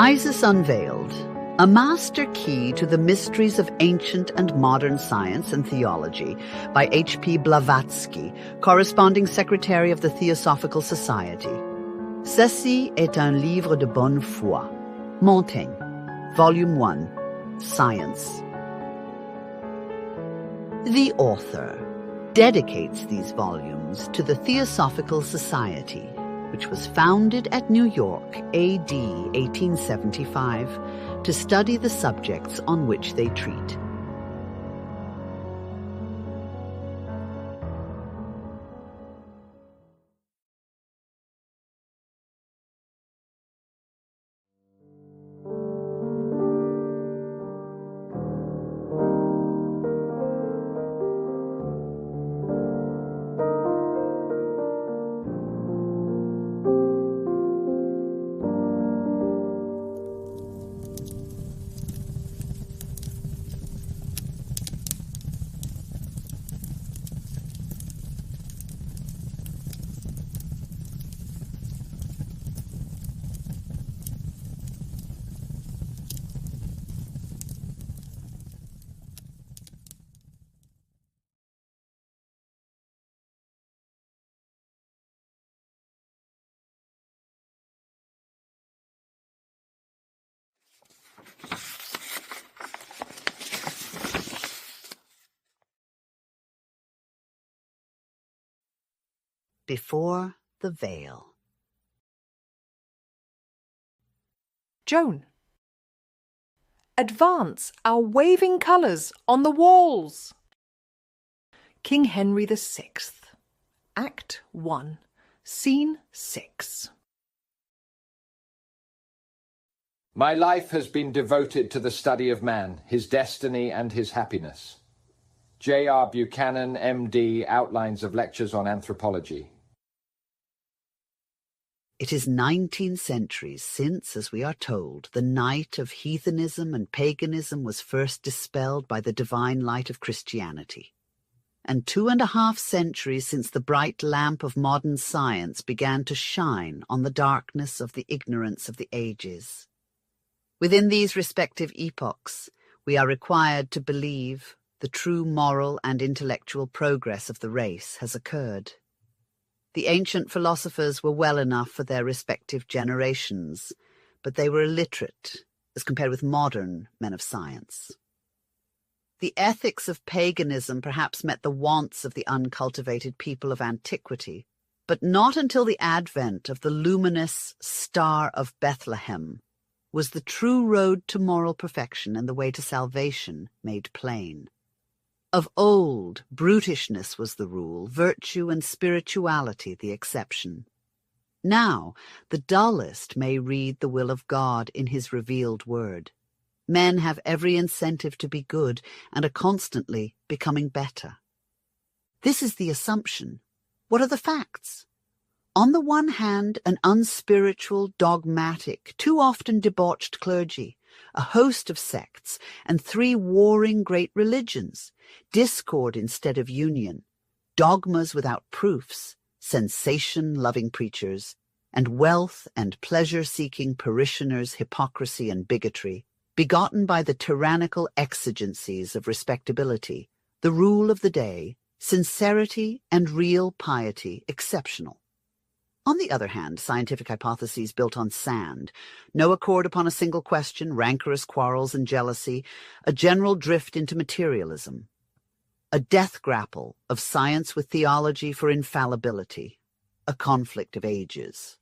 Isis Unveiled, a master key to the mysteries of ancient and modern science and theology by H.P. Blavatsky, corresponding secretary of the Theosophical Society. Ceci est un livre de bonne foi. Montaigne, Volume 1, Science. The author dedicates these volumes to the Theosophical Society, which was founded at New York, A.D. 1875, to study the subjects on which they treat. Before the Veil. Joan, advance our waving colours on the walls. King Henry VI, Act 1, Scene 6. My life has been devoted to the study of man, his destiny and his happiness. J.R. Buchanan, M.D., Outlines of Lectures on Anthropology. It is 19 centuries since, as we are told, the night of heathenism and paganism was first dispelled by the divine light of Christianity, and 2.5 centuries since the bright lamp of modern science began to shine on the darkness of the ignorance of the ages. Within these respective epochs, we are required to believe the true moral and intellectual progress of the race has occurred. The ancient philosophers were well enough for their respective generations, but they were illiterate as compared with modern men of science. The ethics of paganism perhaps met the wants of the uncultivated people of antiquity, but not until the advent of the luminous Star of Bethlehem was the true road to moral perfection and the way to salvation made plain. Of old, brutishness was the rule, virtue and spirituality the exception. Now, the dullest may read the will of God in his revealed word. Men have every incentive to be good and are constantly becoming better. This is the assumption. What are the facts? On the one hand, an unspiritual, dogmatic, too often debauched clergy, a host of sects, and 3 warring great religions, discord instead of union, dogmas without proofs, sensation-loving preachers, and wealth and pleasure-seeking parishioners' hypocrisy and bigotry, begotten by the tyrannical exigencies of respectability, the rule of the day, sincerity and real piety exceptional. On the other hand, scientific hypotheses built on sand, no accord upon a single question, rancorous quarrels and jealousy, a general drift into materialism, a death grapple of science with theology for infallibility, a conflict of ages.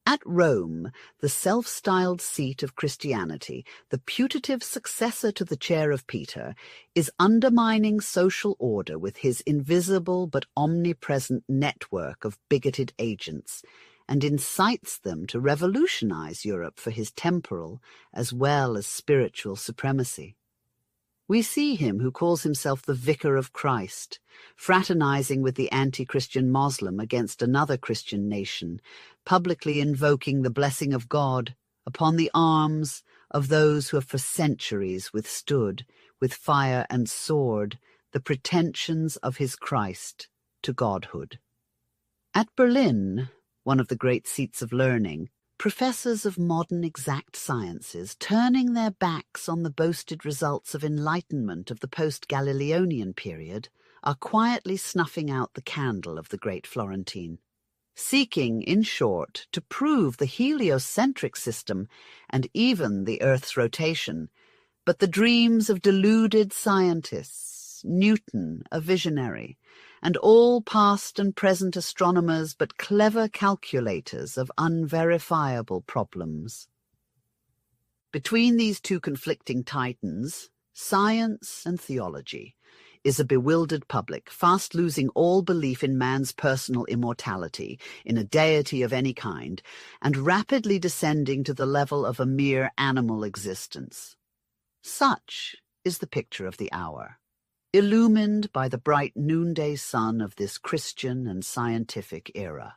At Rome, the self-styled seat of Christianity, the putative successor to the chair of Peter, is undermining social order with his invisible but omnipresent network of bigoted agents, and incites them to revolutionize Europe for his temporal as well as spiritual supremacy. We see him who calls himself the Vicar of Christ, fraternizing with the anti-Christian Moslem against another Christian nation, publicly invoking the blessing of God upon the arms of those who have for centuries withstood, with fire and sword, the pretensions of his Christ to godhood. At Berlin, one of the great seats of learning, professors of modern exact sciences, turning their backs on the boasted results of enlightenment of the post-Galileonian period, are quietly snuffing out the candle of the great Florentine, seeking, in short, to prove the heliocentric system and even the Earth's rotation. But the dreams of deluded scientists, Newton, a visionary, and all past and present astronomers but clever calculators of unverifiable problems. Between these two conflicting titans, science and theology, is a bewildered public, fast losing all belief in man's personal immortality, in a deity of any kind, and rapidly descending to the level of a mere animal existence. Such is the picture of the hour, illumined by the bright noonday sun of this Christian and scientific era.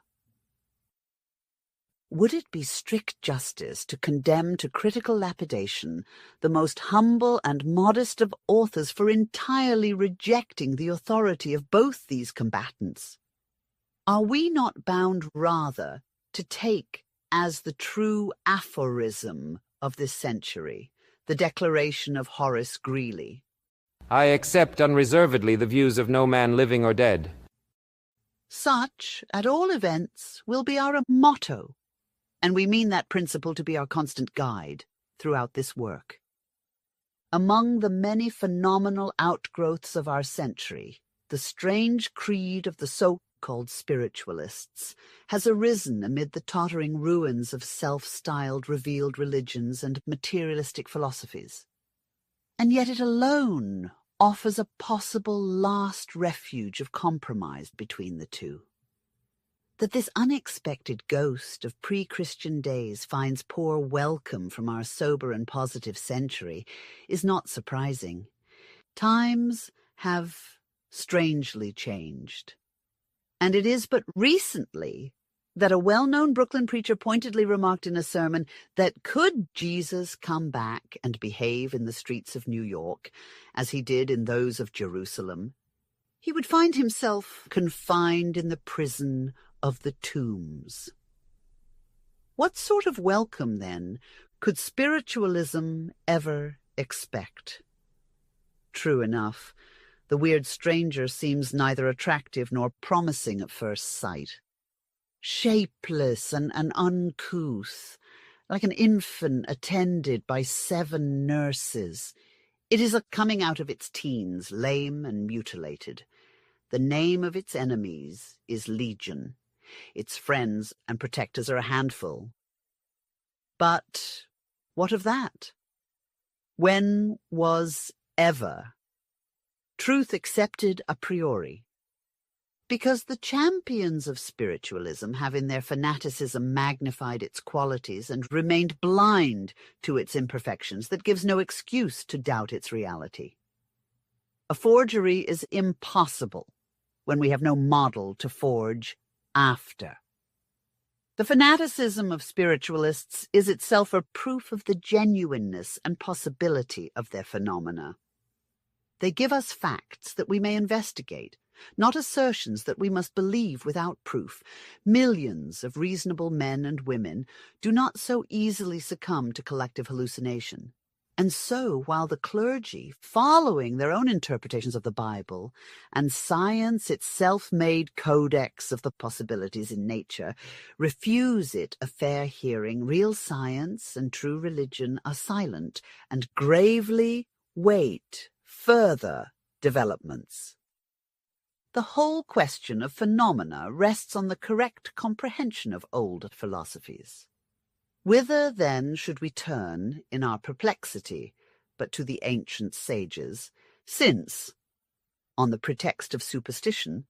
Would it be strict justice to condemn to critical lapidation the most humble and modest of authors for entirely rejecting the authority of both these combatants? Are we not bound rather to take as the true aphorism of this century the declaration of Horace Greeley? I accept unreservedly the views of no man living or dead. Such, at all events, will be our motto, and we mean that principle to be our constant guide throughout this work. Among the many phenomenal outgrowths of our century, the strange creed of the so-called spiritualists has arisen amid the tottering ruins of self-styled revealed religions and materialistic philosophies. And yet it alone offers a possible last refuge of compromise between the two. That this unexpected ghost of pre-Christian days finds poor welcome from our sober and positive century is not surprising. Times have strangely changed. And it is but recently that a well-known Brooklyn preacher pointedly remarked in a sermon that could Jesus come back and behave in the streets of New York as he did in those of Jerusalem, he would find himself confined in the prison of the tombs. What sort of welcome, then, could spiritualism ever expect? True enough, the weird stranger seems neither attractive nor promising at first sight. Shapeless and uncouth, like an infant attended by 7 nurses, it is a coming out of its teens, lame and mutilated. The name of its enemies is Legion. Its friends and protectors are a handful. But what of that? When was ever truth accepted a priori? Because the champions of spiritualism have in their fanaticism magnified its qualities and remained blind to its imperfections, that gives no excuse to doubt its reality. A forgery is impossible when we have no model to forge after. The fanaticism of spiritualists is itself a proof of the genuineness and possibility of their phenomena. They give us facts that we may investigate, not assertions that we must believe without proof. Millions of reasonable men and women do not so easily succumb to collective hallucination. And so, while the clergy, following their own interpretations of the Bible, and science, its self-made codex of the possibilities in nature, refuse it a fair hearing, real science and true religion are silent and gravely wait further developments. The whole question of phenomena rests on the correct comprehension of old philosophies. Whither, then, should we turn in our perplexity, but to the ancient sages, since, on the pretext of superstition,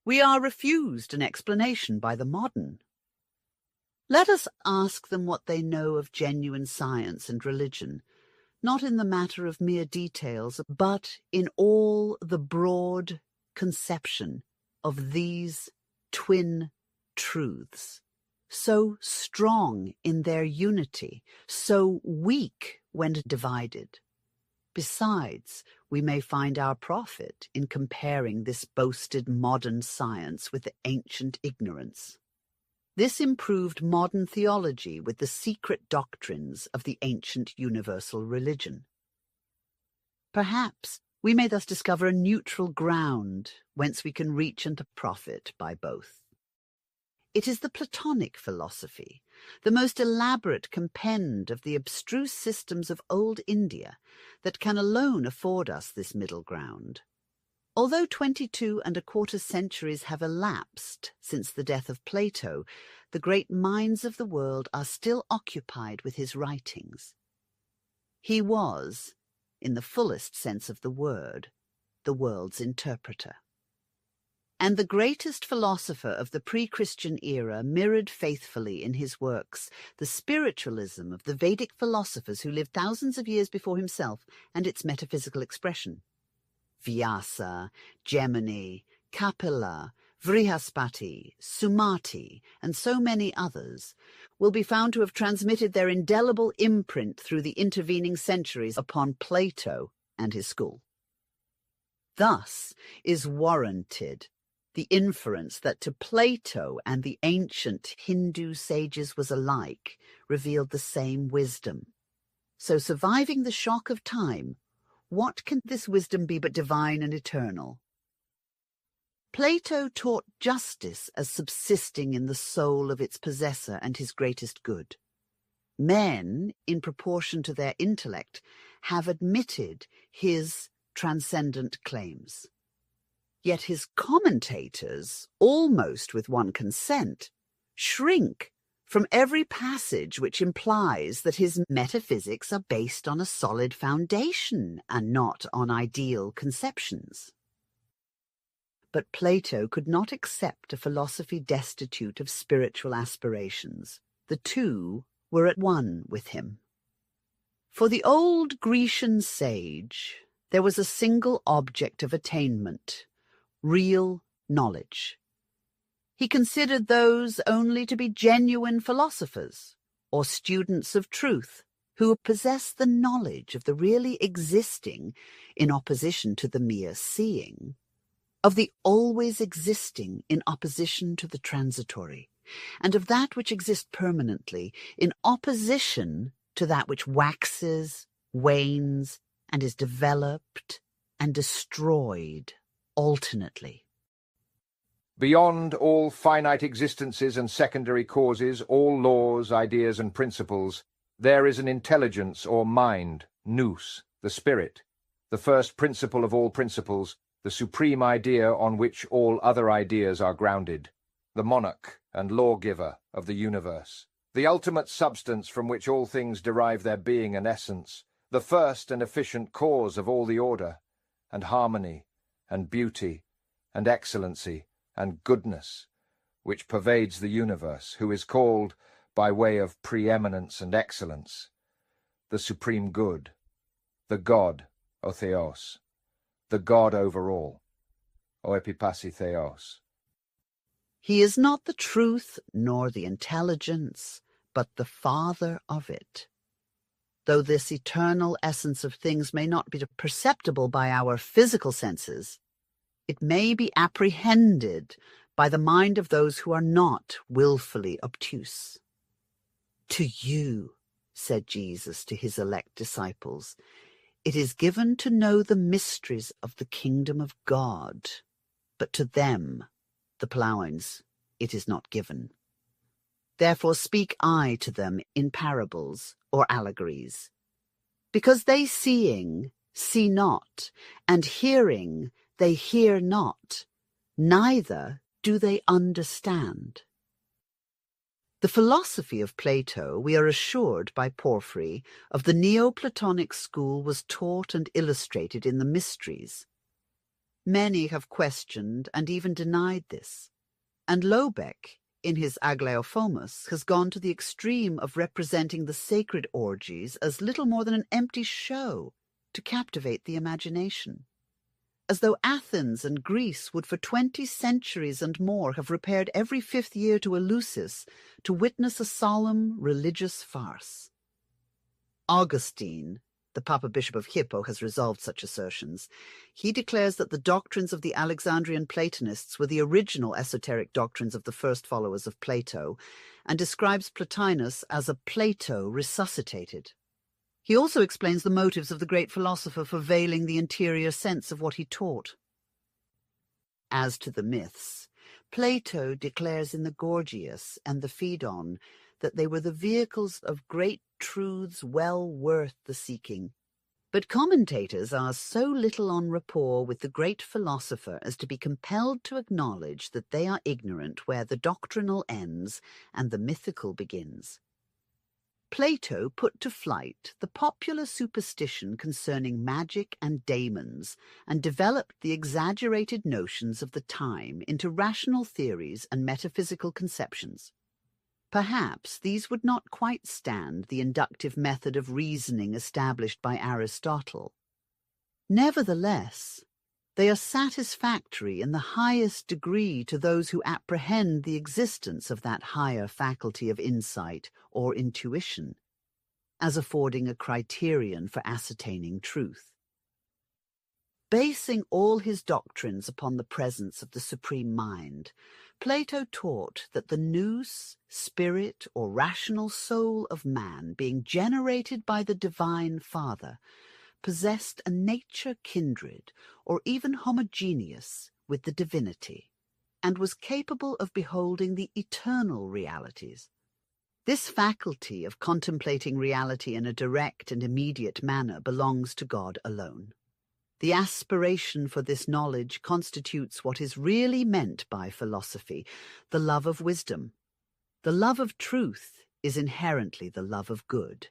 we are refused an explanation by the modern? Let us ask them what they know of genuine science and religion, not in the matter of mere details, but in all the broad conception of these twin truths, so strong in their unity, so weak when divided. Besides, we may find our profit in comparing this boasted modern science with the ancient ignorance. This improved modern theology with the secret doctrines of the ancient universal religion. Perhaps we may thus discover a neutral ground whence we can reach and profit by both. It is the Platonic philosophy, the most elaborate compend of the abstruse systems of old India, that can alone afford us this middle ground. Although 22¼ centuries have elapsed since the death of Plato, the great minds of the world are still occupied with his writings. He was, in the fullest sense of the word, the world's interpreter. And the greatest philosopher of the pre-Christian era mirrored faithfully in his works the spiritualism of the Vedic philosophers who lived thousands of years before himself and its metaphysical expression. Vyasa, Gemini, Kapila, Vrihaspati, Sumati, and so many others will be found to have transmitted their indelible imprint through the intervening centuries upon Plato and his school. Thus is warranted the inference that to Plato and the ancient Hindu sages was alike revealed the same wisdom. So surviving the shock of time, what can this wisdom be but divine and eternal? Plato taught justice as subsisting in the soul of its possessor and his greatest good. Men, in proportion to their intellect, have admitted his transcendent claims. Yet his commentators, almost with one consent, shrink from every passage which implies that his metaphysics are based on a solid foundation and not on ideal conceptions. But Plato could not accept a philosophy destitute of spiritual aspirations. The two were at one with him. For the old Grecian sage, there was a single object of attainment, real knowledge. He considered those only to be genuine philosophers, or students of truth, who possess the knowledge of the really existing in opposition to the mere seeing, of the always existing in opposition to the transitory, and of that which exists permanently in opposition to that which waxes, wanes, and is developed and destroyed alternately. Beyond all finite existences and secondary causes, all laws, ideas, and principles, there is an intelligence or mind, nous, the spirit, the first principle of all principles, the supreme idea on which all other ideas are grounded, the monarch and lawgiver of the universe, the ultimate substance from which all things derive their being and essence, the first and efficient cause of all the order, and harmony, and beauty, and excellency, and goodness, which pervades the universe, who is called, by way of preeminence and excellence, the supreme good, the God, o Theos, the God over all, o Epipasi Theos. He is not the truth nor the intelligence, but the Father of it. Though this eternal essence of things may not be perceptible by our physical senses, it may be apprehended by the mind of those who are not willfully obtuse. To you, said Jesus to his elect disciples, it is given to know the mysteries of the kingdom of God, but to them, the plowings, it is not given. Therefore speak I to them in parables or allegories, because they seeing see not, and hearing they hear not, neither do they understand. The philosophy of Plato, we are assured by Porphyry, of the Neoplatonic school was taught and illustrated in the Mysteries. Many have questioned and even denied this, and Lobeck, in his Aglaophomus, has gone to the extreme of representing the sacred orgies as little more than an empty show to captivate the imagination, as though Athens and Greece would for 20 centuries and more have repaired every 5th year to Eleusis to witness a solemn religious farce. Augustine, The Papa Bishop of Hippo has resolved such assertions. He declares that the doctrines of the Alexandrian Platonists were the original esoteric doctrines of the first followers of Plato, and describes Plotinus as a Plato resuscitated. He also explains the motives of the great philosopher for veiling the interior sense of what he taught. As to the myths, Plato declares in the Gorgias and the Phaedon that they were the vehicles of great truths well worth the seeking. But commentators are so little en rapport with the great philosopher as to be compelled to acknowledge that they are ignorant where the doctrinal ends and the mythical begins. Plato put to flight the popular superstition concerning magic and daemons and developed the exaggerated notions of the time into rational theories and metaphysical conceptions. Perhaps these would not quite stand the inductive method of reasoning established by Aristotle. Nevertheless, they are satisfactory in the highest degree to those who apprehend the existence of that higher faculty of insight or intuition, as affording a criterion for ascertaining truth. Basing all his doctrines upon the presence of the Supreme Mind, Plato taught that the nous, spirit, or rational soul of man, being generated by the Divine Father, possessed a nature kindred or even homogeneous with the divinity, and was capable of beholding the eternal realities. This faculty of contemplating reality in a direct and immediate manner belongs to God alone. The aspiration for this knowledge constitutes what is really meant by philosophy, the love of wisdom. The love of truth is inherently the love of good,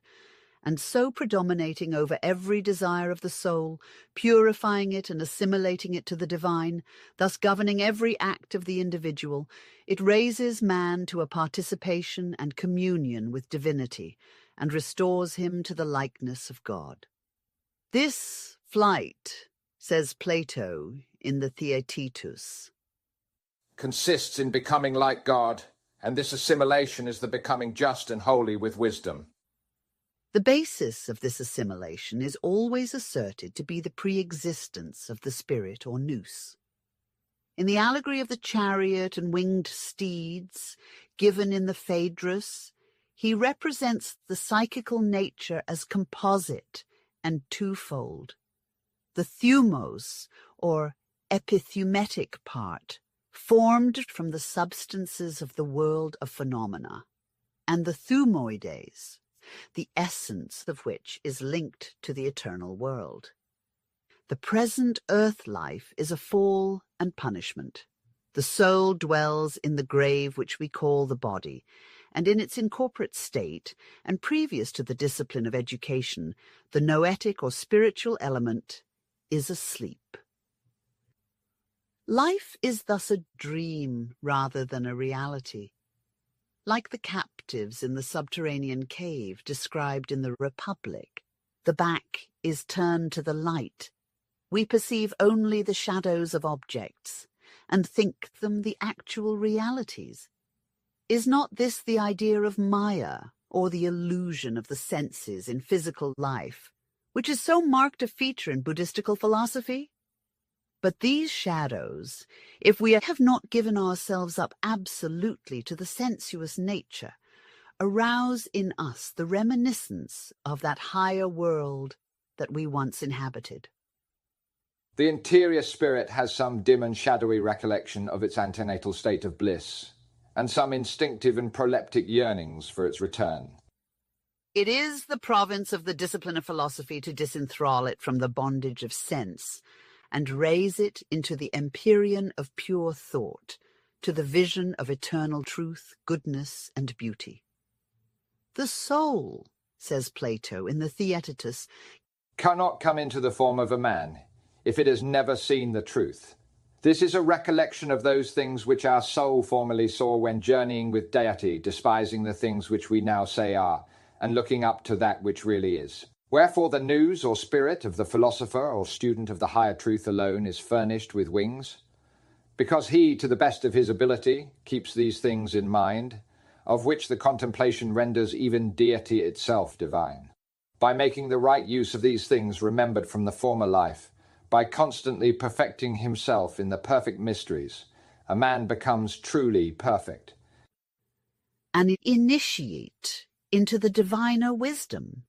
and so predominating over every desire of the soul, purifying it and assimilating it to the divine, thus governing every act of the individual, it raises man to a participation and communion with divinity, and restores him to the likeness of God. This flight, says Plato in the Theaetetus, consists in becoming like God, and this assimilation is the becoming just and holy with wisdom. The basis of this assimilation is always asserted to be the pre-existence of the spirit or nous. In the allegory of the chariot and winged steeds, given in the Phaedrus, he represents the psychical nature as composite and twofold. The thumos, or epithumetic part, formed from the substances of the world of phenomena, and the thumoides, the essence of which is linked to the eternal world. The present earth life is a fall and punishment. The soul dwells in the grave which we call the body, and in its incorporate state, and previous to the discipline of education, the noetic or spiritual element is asleep. Life is thus a dream rather than a reality. Like the captives in the subterranean cave described in the Republic, the back is turned to the light. We perceive only the shadows of objects, and think them the actual realities. Is not this the idea of Maya, or the illusion of the senses in physical life, which is so marked a feature in Buddhistical philosophy? But these shadows, if we have not given ourselves up absolutely to the sensuous nature, arouse in us the reminiscence of that higher world that we once inhabited. The interior spirit has some dim and shadowy recollection of its antenatal state of bliss, and some instinctive and proleptic yearnings for its return. It is the province of the discipline of philosophy to disenthrall it from the bondage of sense, and raise it into the empyrean of pure thought, to the vision of eternal truth, goodness, and beauty. The soul, says Plato in the Theaetetus, cannot come into the form of a man if it has never seen the truth. This is a recollection of those things which our soul formerly saw when journeying with deity, despising the things which we now say are, and looking up to that which really is. Wherefore the nous or spirit of the philosopher or student of the higher truth alone is furnished with wings, because he, to the best of his ability, keeps these things in mind, of which the contemplation renders even deity itself divine. By making the right use of these things remembered from the former life, by constantly perfecting himself in the perfect mysteries, a man becomes truly perfect. And initiate into the diviner wisdom.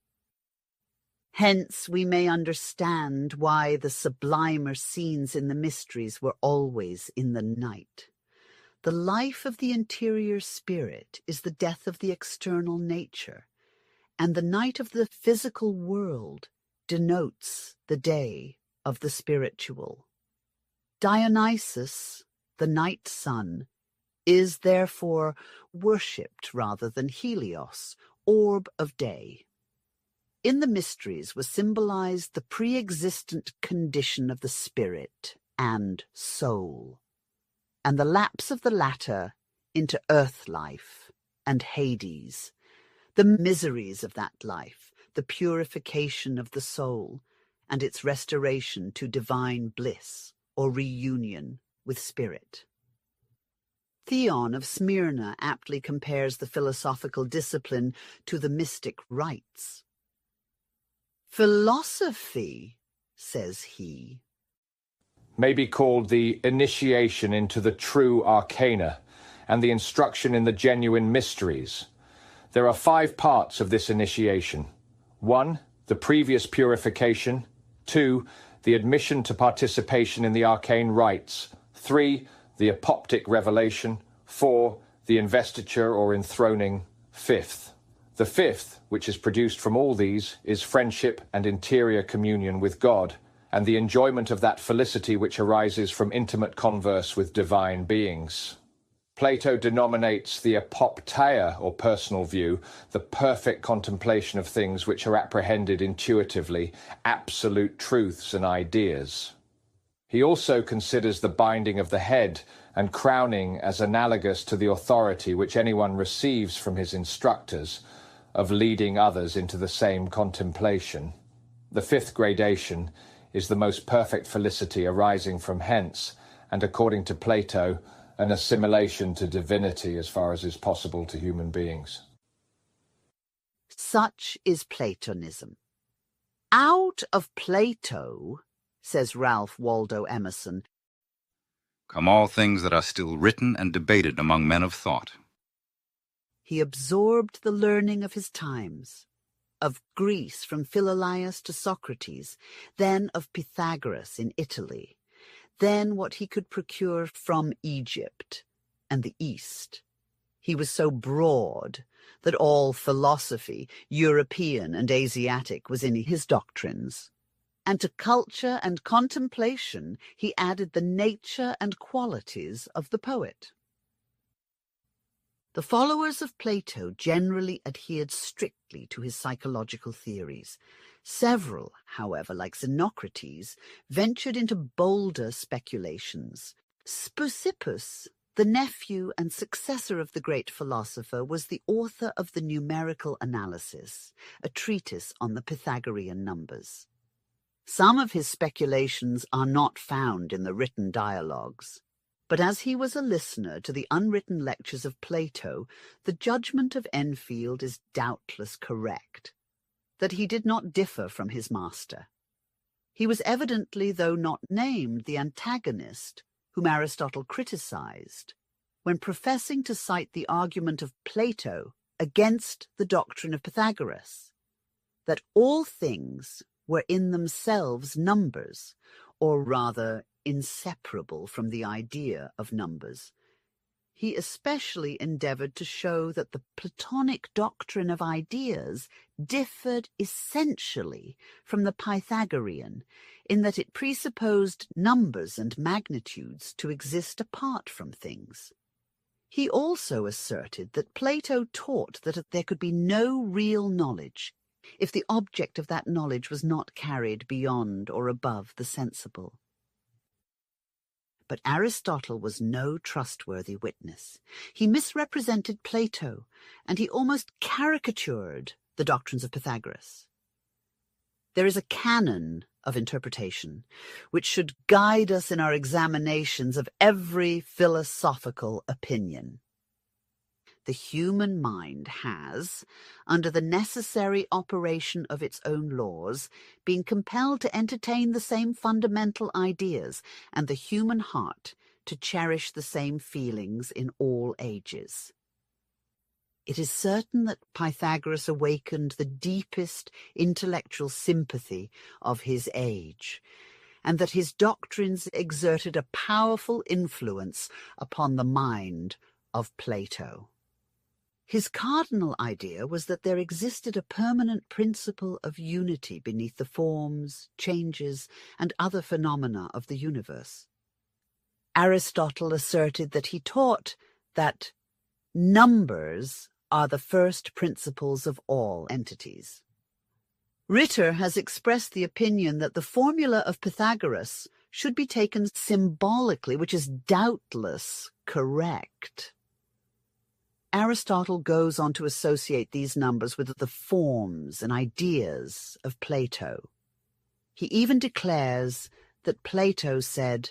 Hence we may understand why the sublimer scenes in the mysteries were always in the night. The life of the interior spirit is the death of the external nature, and the night of the physical world denotes the day of the spiritual. Dionysus, the night sun, is therefore worshipped rather than Helios, orb of day. In the mysteries was symbolized the pre-existent condition of the spirit and soul, and the lapse of the latter into earth life and Hades, the miseries of that life, the purification of the soul, and its restoration to divine bliss or reunion with spirit. Theon of Smyrna aptly compares the philosophical discipline to the mystic rites. Philosophy, says he, may be called the initiation into the true arcana and the instruction in the genuine mysteries. There are 5 parts of this initiation. 1, the previous purification. 2, the admission to participation in the arcane rites. 3, the apoptic revelation. 4, the investiture or enthroning. 5th. The 5th, which is produced from all these, is friendship and interior communion with God, and the enjoyment of that felicity which arises from intimate converse with divine beings. Plato denominates the apopteia, or personal view, the perfect contemplation of things which are apprehended intuitively, absolute truths and ideas. He also considers the binding of the head and crowning as analogous to the authority which anyone receives from his instructors of leading others into the same contemplation. The 5th gradation is the most perfect felicity arising from hence, and according to Plato, an assimilation to divinity as far as is possible to human beings. Such is Platonism. Out of Plato, says Ralph Waldo Emerson, come all things that are still written and debated among men of thought. He absorbed the learning of his times, of Greece from Philolaus to Socrates, then of Pythagoras in Italy, then what he could procure from Egypt and the East. He was so broad that all philosophy, European and Asiatic, was in his doctrines. And to culture and contemplation he added the nature and qualities of the poet. The followers of Plato generally adhered strictly to his psychological theories. Several, however, like Xenocrates, ventured into bolder speculations. Speusippus, the nephew and successor of the great philosopher, was the author of the Numerical Analysis, a treatise on the Pythagorean numbers. Some of his speculations are not found in the written dialogues. But as he was a listener to the unwritten lectures of Plato, the judgment of Enfield is doubtless correct, that he did not differ from his master. He was evidently, though not named, the antagonist whom Aristotle criticized when professing to cite the argument of Plato against the doctrine of Pythagoras, that all things were in themselves numbers, or rather inseparable from the idea of numbers. He especially endeavored to show that the Platonic doctrine of ideas differed essentially from the Pythagorean, in that it presupposed numbers and magnitudes to exist apart from things. He also asserted that Plato taught that there could be no real knowledge if the object of that knowledge was not carried beyond or above the sensible. But Aristotle was no trustworthy witness. He misrepresented Plato, and he almost caricatured the doctrines of Pythagoras. There is a canon of interpretation which should guide us in our examinations of every philosophical opinion. the human mind has, under the necessary operation of its own laws, been compelled to entertain the same fundamental ideas, and the human heart to cherish the same feelings in all ages. It is certain that Pythagoras awakened the deepest intellectual sympathy of his age, and that his doctrines exerted a powerful influence upon the mind of Plato. His cardinal idea was that there existed a permanent principle of unity beneath the forms, changes, and other phenomena of the universe. Aristotle asserted that he taught that numbers are the first principles of all entities. Ritter has expressed the opinion that the formula of Pythagoras should be taken symbolically, which is doubtless correct. Aristotle goes on to associate these numbers with the forms and ideas of Plato. He even declares that Plato said,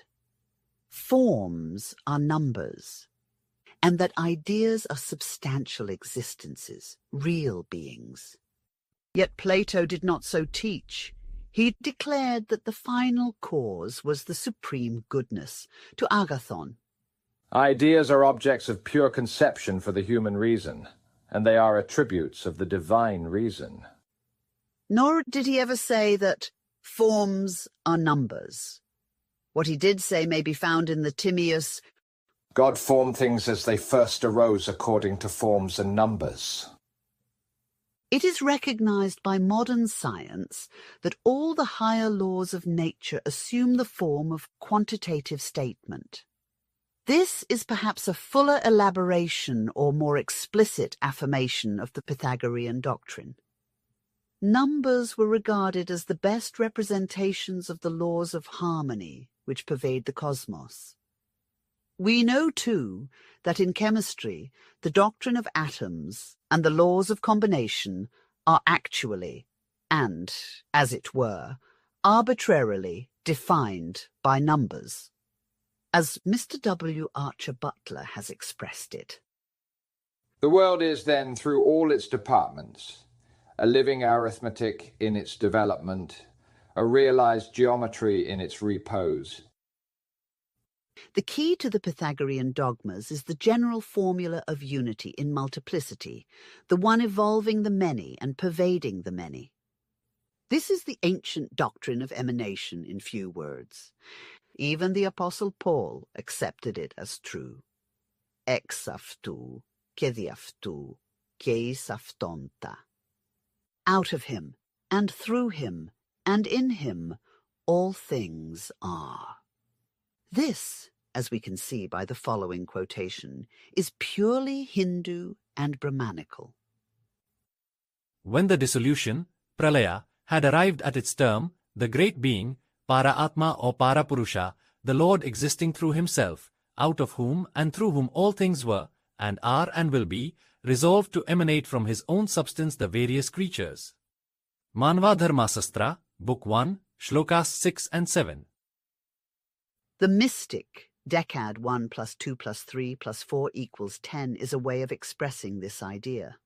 "Forms are numbers," and that ideas are substantial existences, real beings. Yet Plato did not so teach. He declared that the final cause was the supreme goodness, to Agathon. Ideas are objects of pure conception for the human reason, and they are attributes of the divine reason. Nor did he ever say that forms are numbers. What he did say may be found in the Timaeus, God formed things as they first arose according to forms and numbers. It is recognized by modern science that all the higher laws of nature assume the form of quantitative statement. This is perhaps a fuller elaboration or more explicit affirmation of the Pythagorean doctrine. Numbers were regarded as the best representations of the laws of harmony which pervade the cosmos. We know, too, that in chemistry, the doctrine of atoms and the laws of combination are actually, and, as it were, arbitrarily defined by numbers, as Mr. W. Archer Butler has expressed it. The world is then, through all its departments, a living arithmetic in its development, a realized geometry in its repose. The key to the Pythagorean dogmas is the general formula of unity in multiplicity, the one evolving the many and pervading the many. This is the ancient doctrine of emanation in few words. Even the Apostle Paul accepted it as true. Ex avtou, kediavtou, keis avtonta. Out of him, and through him, and in him, all things are. This, as we can see by the following quotation, is purely Hindu and Brahmanical. When the dissolution, pralaya, had arrived at its term, the great being, Para-Atma or Para-Purusha, the Lord existing through himself, out of whom and through whom all things were, and are and will be, resolved to emanate from his own substance the various creatures. Manva Dharmasastra, Book 1, Shlokas 6 and 7. The mystic, decad 1 plus 2 plus 3 plus 4 equals 10, is a way of expressing this idea.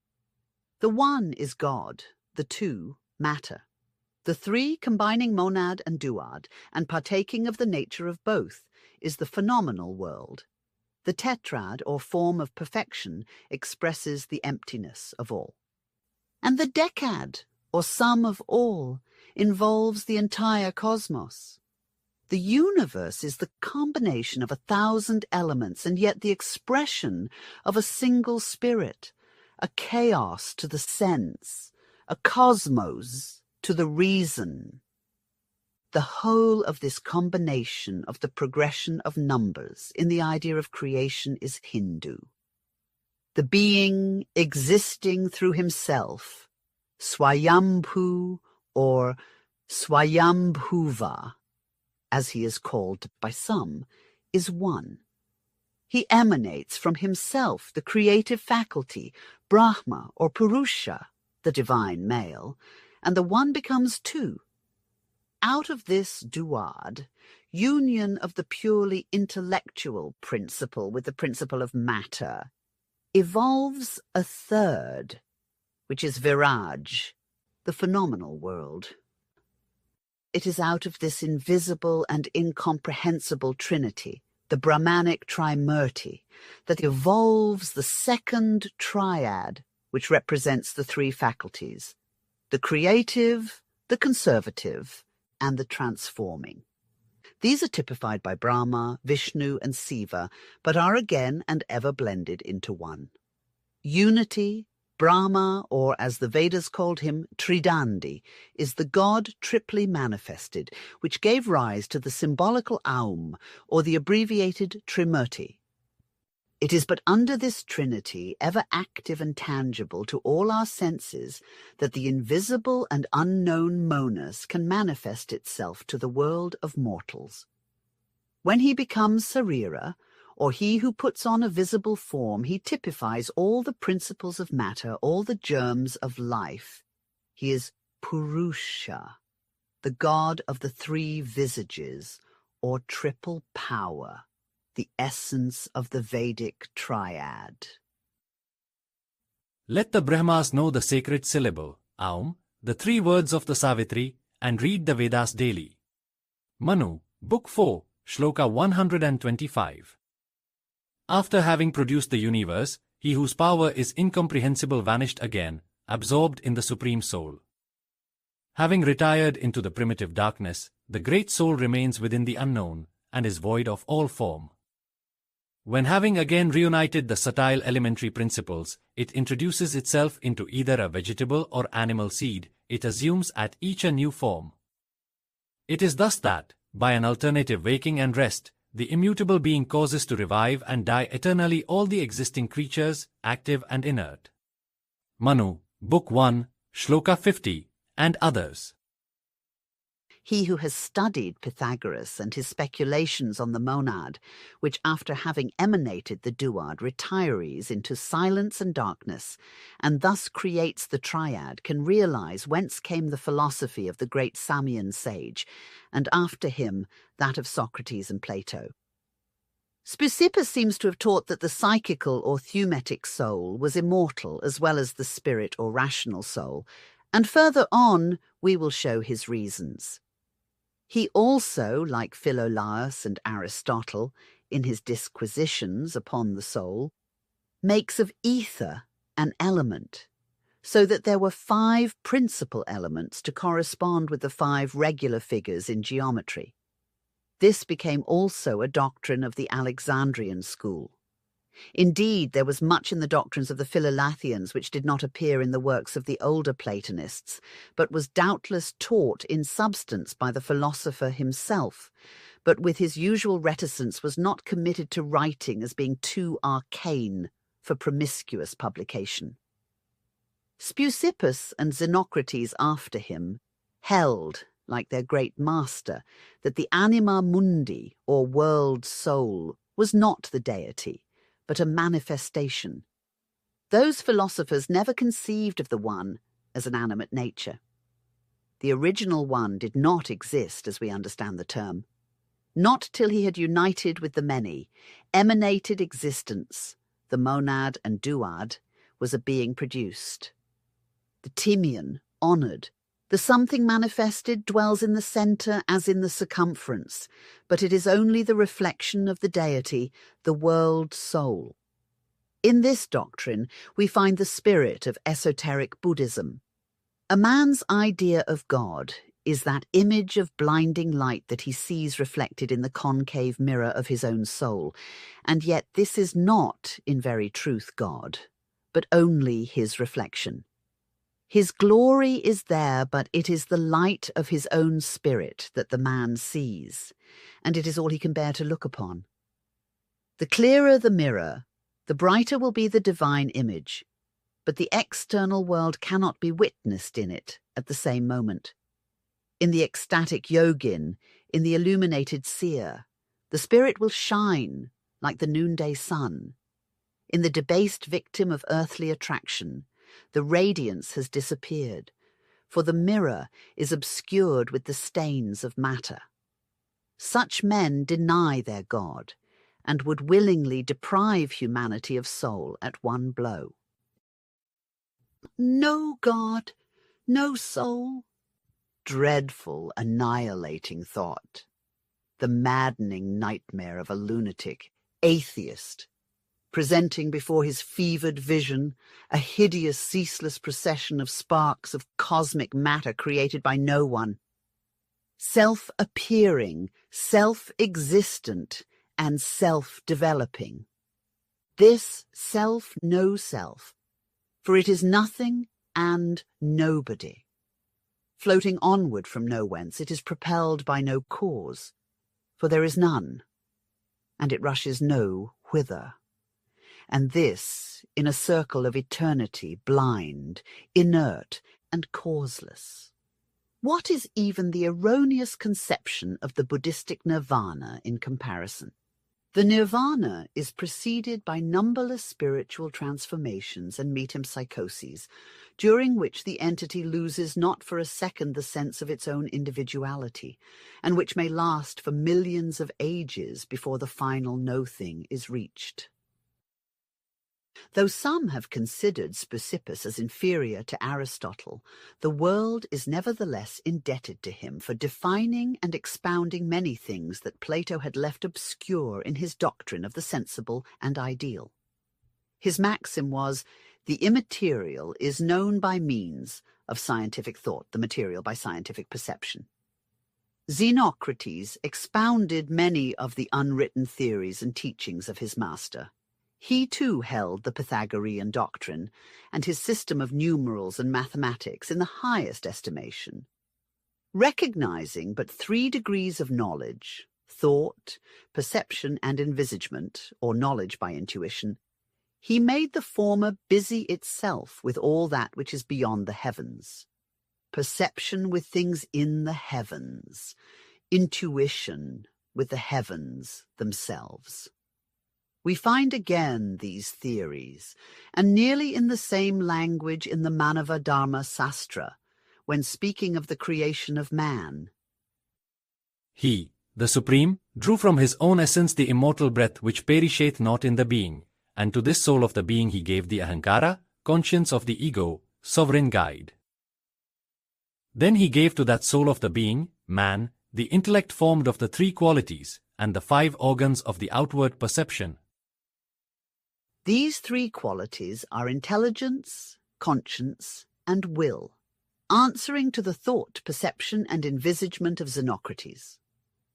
The one is God, the two, matter. The three, combining monad and duad, and partaking of the nature of both, is the phenomenal world. The tetrad, or form of perfection, expresses the emptiness of all. And the decad, or sum of all, involves the entire cosmos. The universe is the combination of 1,000 elements, and yet the expression of a single spirit, a chaos to the sense, a cosmos to the reason. The whole of this combination of the progression of numbers in the idea of creation is Hindu. The being existing through himself, Swayambhu or Swayambhuva, as he is called by some, is one. He emanates from himself, the creative faculty, Brahma or Purusha, the divine male, and the one becomes two. Out of this duad, union of the purely intellectual principle with the principle of matter, evolves a third, which is Viraj, the phenomenal world. It is out of this invisible and incomprehensible trinity, the Brahmanic trimurti, that evolves the second triad, which represents the three faculties, the creative, the conservative, and the transforming. These are typified by Brahma, Vishnu, and Siva, but are again and ever blended into one. Unity, Brahma, or as the Vedas called him, Tridandi, is the god triply manifested, which gave rise to the symbolical Aum, or the abbreviated Trimurti. It is but under this trinity, ever active and tangible to all our senses, that the invisible and unknown Monas can manifest itself to the world of mortals. When he becomes Sarira, or he who puts on a visible form, he typifies all the principles of matter, all the germs of life. He is Purusha, the god of the three visages, or triple power, the essence of the Vedic triad. Let the Brahmas know the sacred syllable, Aum, the 3 words of the Savitri, and read the Vedas daily. Manu, Book 4, Shloka 125. After having produced the universe, he whose power is incomprehensible vanished again, absorbed in the Supreme Soul. Having retired into the primitive darkness, the Great Soul remains within the unknown, and is void of all form. When having again reunited the subtle elementary principles, it introduces itself into either a vegetable or animal seed, it assumes at each a new form. It is thus that, by an alternative waking and rest, the immutable being causes to revive and die eternally all the existing creatures, active and inert. Manu, Book 1, Shloka 50, and others. He who has studied Pythagoras and his speculations on the monad, which after having emanated the duad retires into silence and darkness, and thus creates the triad, can realize whence came the philosophy of the great Samian sage, and after him that of Socrates and Plato. Speusippus seems to have taught that the psychical or thumetic soul was immortal as well as the spirit or rational soul, and further on we will show his reasons. He also, like Philolaus and Aristotle, in his disquisitions upon the soul, makes of ether an element, so that there were 5 principal elements to correspond with the 5 regular figures in geometry. This became also a doctrine of the Alexandrian school. Indeed, there was much in the doctrines of the Philolathians which did not appear in the works of the older Platonists, but was doubtless taught in substance by the philosopher himself, but with his usual reticence was not committed to writing as being too arcane for promiscuous publication. Speusippus and Xenocrates after him held, like their great master, that the anima mundi, or world soul, was not the deity, but a manifestation. Those philosophers never conceived of the One as an animate nature. The original One did not exist as we understand the term. Not till he had united with the many, emanated existence, the monad and duad, was a being produced. The Timian, honoured, the something manifested dwells in the centre as in the circumference, but it is only the reflection of the deity, the world soul. In this doctrine we find the spirit of esoteric Buddhism. A man's idea of God is that image of blinding light that he sees reflected in the concave mirror of his own soul, and yet this is not, in very truth, God, but only his reflection. His glory is there, but it is the light of his own spirit that the man sees, and it is all he can bear to look upon. The clearer the mirror, the brighter will be the divine image, but the external world cannot be witnessed in it at the same moment. In the ecstatic yogin, in the illuminated seer, the spirit will shine like the noonday sun. In the debased victim of earthly attraction, the radiance has disappeared, for the mirror is obscured with the stains of matter. Such men deny their God, and would willingly deprive humanity of soul at one blow. No God, no soul. Dreadful, annihilating thought. The maddening nightmare of a lunatic, atheist, presenting before his fevered vision a hideous, ceaseless procession of sparks of cosmic matter created by no one. Self-appearing, self-existent, and self-developing. This self no self, for it is nothing and nobody. Floating onward from no whence, it is propelled by no cause, for there is none, and it rushes no whither. And this in a circle of eternity, blind, inert, and causeless. What is even the erroneous conception of the Buddhistic nirvana in comparison? The nirvana is preceded by numberless spiritual transformations and metempsychoses, during which the entity loses not for a second the sense of its own individuality, and which may last for millions of ages before the final no-thing is reached. Though some have considered Speusippus as inferior to Aristotle, the world is nevertheless indebted to him for defining and expounding many things that Plato had left obscure in his doctrine of the sensible and ideal. His maxim was, "The immaterial is known by means of scientific thought, the material by scientific perception." Xenocrates expounded many of the unwritten theories and teachings of his master. He too held the Pythagorean doctrine and his system of numerals and mathematics in the highest estimation. Recognizing but 3 degrees of knowledge, thought, perception, and envisagement, or knowledge by intuition, he made the former busy itself with all that which is beyond the heavens. Perception with things in the heavens, intuition with the heavens themselves. We find again these theories, and nearly in the same language in the Manava Dharma Sastra, when speaking of the creation of man. He, the Supreme, drew from his own essence the immortal breath which perisheth not in the being, and to this soul of the being he gave the ahankara, conscience of the ego, sovereign guide. Then he gave to that soul of the being, man, the intellect formed of the 3 qualities, and the 5 organs of the outward perception. These 3 qualities are intelligence, conscience, and will, answering to the thought, perception, and envisagement of Xenocrates.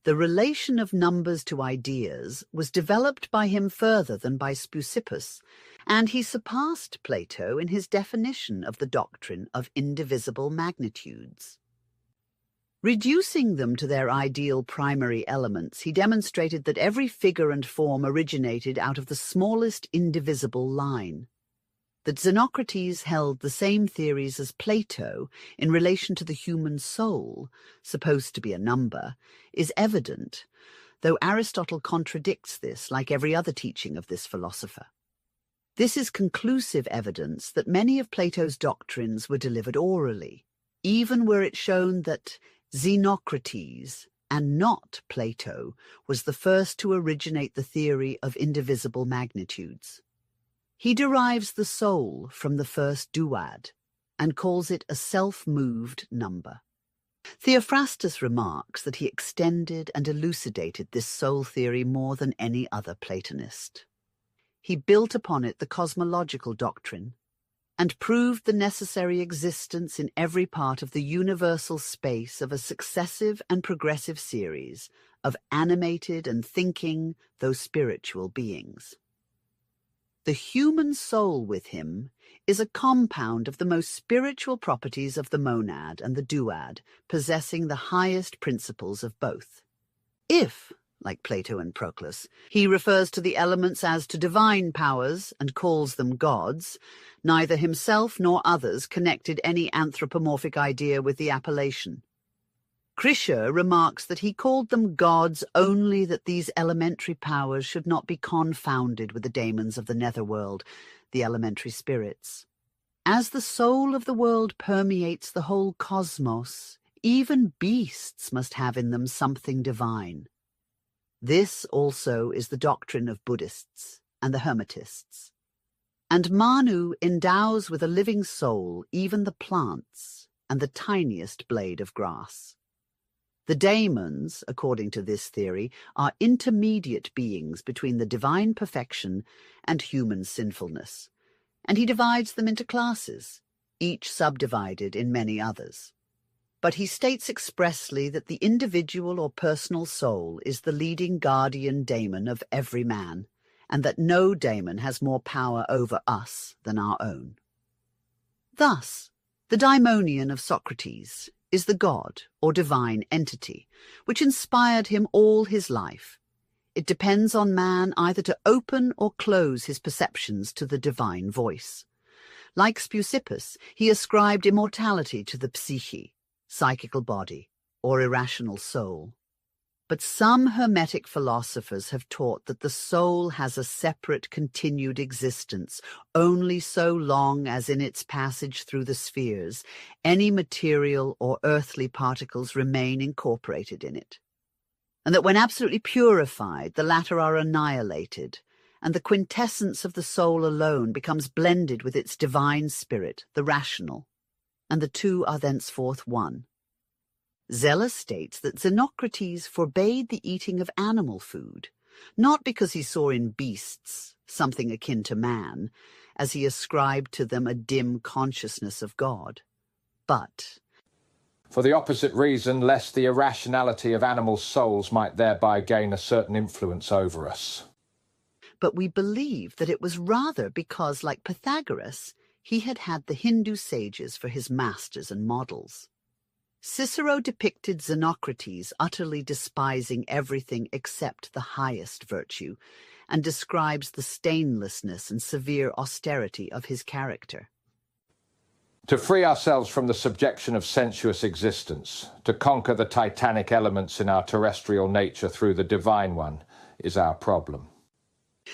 The relation of numbers to ideas was developed by him further than by Speusippus, and he surpassed Plato in his definition of the doctrine of indivisible magnitudes. Reducing them to their ideal primary elements, he demonstrated that every figure and form originated out of the smallest indivisible line. That Xenocrates held the same theories as Plato in relation to the human soul, supposed to be a number, is evident, though Aristotle contradicts this like every other teaching of this philosopher. This is conclusive evidence that many of Plato's doctrines were delivered orally, even were it shown that Xenocrates, and not Plato, was the first to originate the theory of indivisible magnitudes. He derives the soul from the first duad, and calls it a self-moved number. Theophrastus remarks that he extended and elucidated this soul theory more than any other Platonist. He built upon it the cosmological doctrine, and proved the necessary existence in every part of the universal space of a successive and progressive series of animated and thinking, though spiritual, beings. The human soul with him is a compound of the most spiritual properties of the monad and the duad, possessing the highest principles of both. If, like Plato and Proclus, he refers to the elements as to divine powers and calls them gods, neither himself nor others connected any anthropomorphic idea with the appellation. Krischer remarks that he called them gods only that these elementary powers should not be confounded with the daemons of the netherworld, the elementary spirits. As the soul of the world permeates the whole cosmos, even beasts must have in them something divine. This also is the doctrine of Buddhists and the Hermetists. And Manu endows with a living soul even the plants and the tiniest blade of grass. The daemons, according to this theory, are intermediate beings between the divine perfection and human sinfulness, and he divides them into classes, each subdivided in many others. But he states expressly that the individual or personal soul is the leading guardian daemon of every man, and that no daemon has more power over us than our own. Thus, the daimonion of Socrates is the god or divine entity, which inspired him all his life. It depends on man either to open or close his perceptions to the divine voice. Like Speusippus, he ascribed immortality to the psyche, psychical body, or irrational soul. But some Hermetic philosophers have taught that the soul has a separate continued existence only so long as in its passage through the spheres any material or earthly particles remain incorporated in it, and that when absolutely purified the latter are annihilated, and the quintessence of the soul alone becomes blended with its divine spirit, the rational, and the two are thenceforth one. Zeller states that Xenocrates forbade the eating of animal food, not because he saw in beasts something akin to man, as he ascribed to them a dim consciousness of God, but for the opposite reason, lest the irrationality of animal souls might thereby gain a certain influence over us. But we believe that it was rather because, like Pythagoras, he had had the Hindu sages for his masters and models. Cicero depicted Xenocrates utterly despising everything except the highest virtue, and describes the stainlessness and severe austerity of his character. To free ourselves from the subjection of sensuous existence, to conquer the titanic elements in our terrestrial nature through the divine one, is our problem.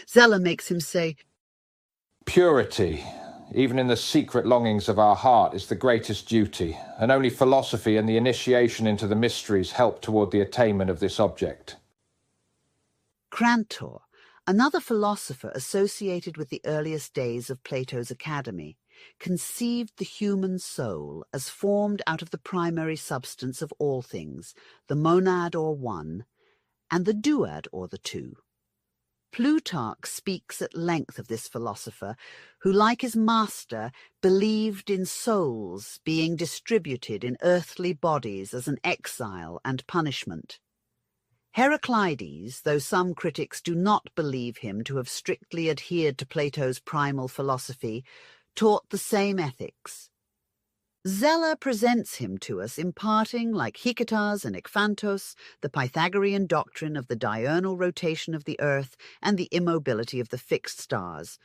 Zeller makes him say, Purity, even in the secret longings of our heart, is the greatest duty, and only philosophy and the initiation into the mysteries help toward the attainment of this object. Crantor, another philosopher associated with the earliest days of Plato's Academy, conceived the human soul as formed out of the primary substance of all things, the monad or one, and the duad or the two. Plutarch speaks at length of this philosopher, who, like his master, believed in souls being distributed in earthly bodies as an exile and punishment. Heraclides, though some critics do not believe him to have strictly adhered to Plato's primal philosophy, taught the same ethics. Zeller presents him to us imparting, like Hiketas and Ekphantos, the Pythagorean doctrine of the diurnal rotation of the earth and the immobility of the fixed stars,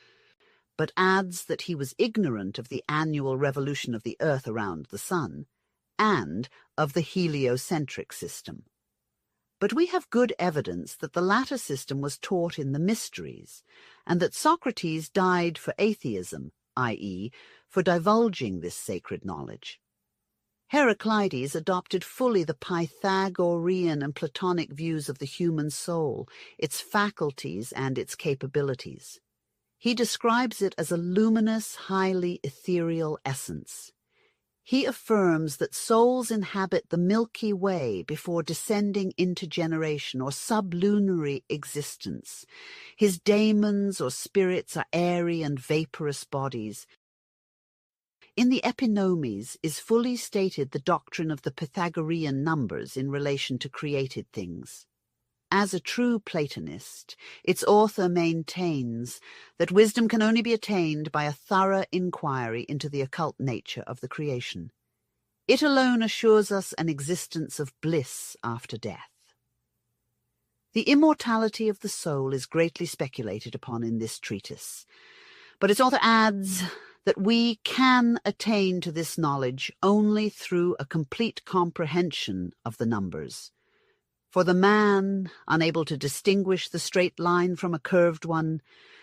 but adds that he was ignorant of the annual revolution of the earth around the sun, and of the heliocentric system. But we have good evidence that the latter system was taught in the Mysteries, and that Socrates died for atheism, i.e., for divulging this sacred knowledge. Heraclides adopted fully the Pythagorean and Platonic views of the human soul, its faculties and its capabilities. He describes it as a luminous, highly ethereal essence. He affirms that souls inhabit the Milky Way before descending into generation or sublunary existence. His daemons or spirits are airy and vaporous bodies. In the Epinomes is fully stated the doctrine of the Pythagorean numbers in relation to created things. As a true Platonist, its author maintains that wisdom can only be attained by a thorough inquiry into the occult nature of the creation. It alone assures us an existence of bliss after death. The immortality of the soul is greatly speculated upon in this treatise, but its author adds that we can attain to this knowledge only through a complete comprehension of the numbers. For the man, unable to distinguish the straight line from a curved one,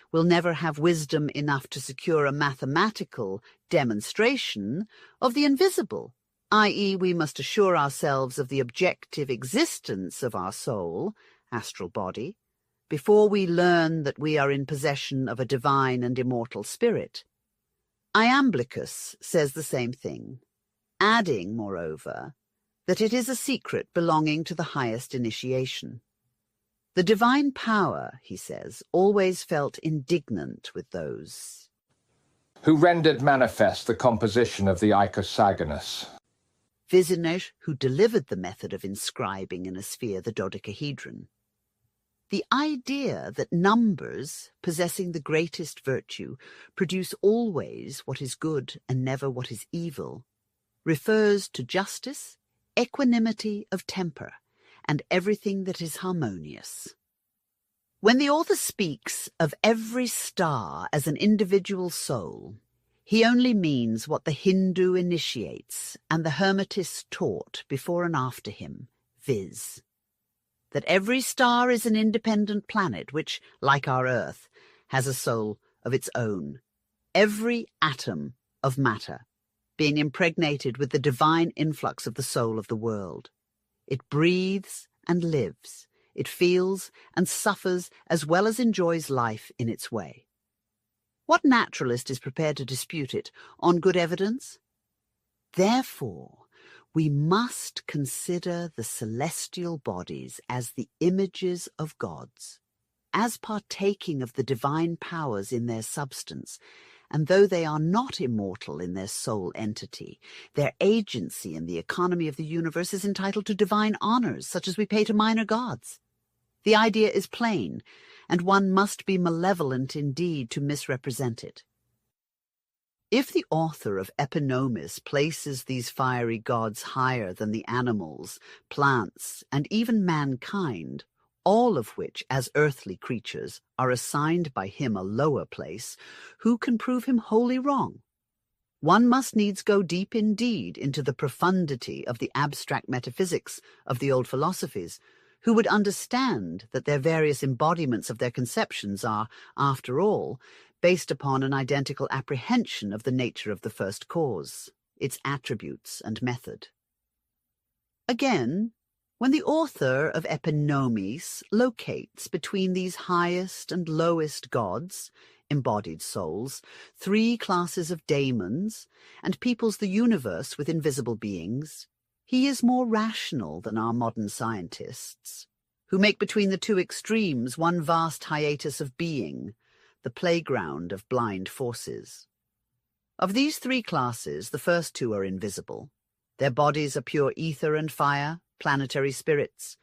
will never have wisdom enough to secure a mathematical demonstration of the invisible, i.e., we must assure ourselves of the objective existence of our soul astral body, before we learn that we are in possession of a divine and immortal spirit. Iamblichus says the same thing, adding, moreover, that it is a secret belonging to the highest initiation. The divine power, he says, always felt indignant with those who rendered manifest the composition of the icosagonus. Viziners who delivered the method of inscribing in a sphere the dodecahedron. The idea that numbers, possessing the greatest virtue, produce always what is good and never what is evil, refers to justice, equanimity of temper, and everything that is harmonious. When the author speaks of every star as an individual soul, he only means what the Hindu initiates and the Hermetists taught before and after him, viz., that every star is an independent planet which, like our Earth, has a soul of its own, every atom of matter being impregnated with the divine influx of the soul of the world. It breathes and lives. It feels and suffers as well as enjoys life in its way. What naturalist is prepared to dispute it on good evidence? Therefore, we must consider the celestial bodies as the images of gods, as partaking of the divine powers in their substance, and though they are not immortal in their sole entity, their agency in the economy of the universe is entitled to divine honors, such as we pay to minor gods. The idea is plain, and one must be malevolent indeed to misrepresent it. If the author of Epinomis places these fiery gods higher than the animals, plants, and even mankind, all of which, as earthly creatures, are assigned by him a lower place, who can prove him wholly wrong? One must needs go deep indeed into the profundity of the abstract metaphysics of the old philosophies, who would understand that their various embodiments of their conceptions are, after all, based upon an identical apprehension of the nature of the first cause, its attributes and method. Again, when the author of Epinomis locates between these highest and lowest gods, embodied souls, three classes of daemons, and peoples the universe with invisible beings, he is more rational than our modern scientists, who make between the two extremes one vast hiatus of being, the playground of blind forces. Of these three classes, the first two are invisible. Their bodies are pure ether and fire, planetary spirits.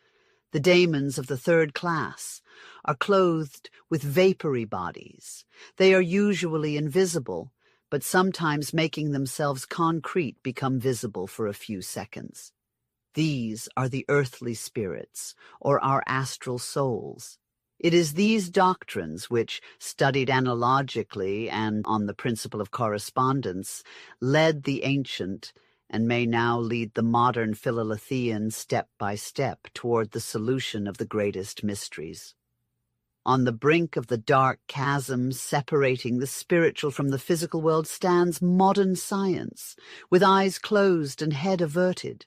The daemons of the third class are clothed with vapory bodies. They are usually invisible, but sometimes making themselves concrete become visible for a few seconds. These are the earthly spirits, or our astral souls. It is these doctrines which, studied analogically and on the principle of correspondence, led the ancient and may now lead the modern Philalethean step by step toward the solution of the greatest mysteries. On the brink of the dark chasm separating the spiritual from the physical world stands modern science, with eyes closed and head averted,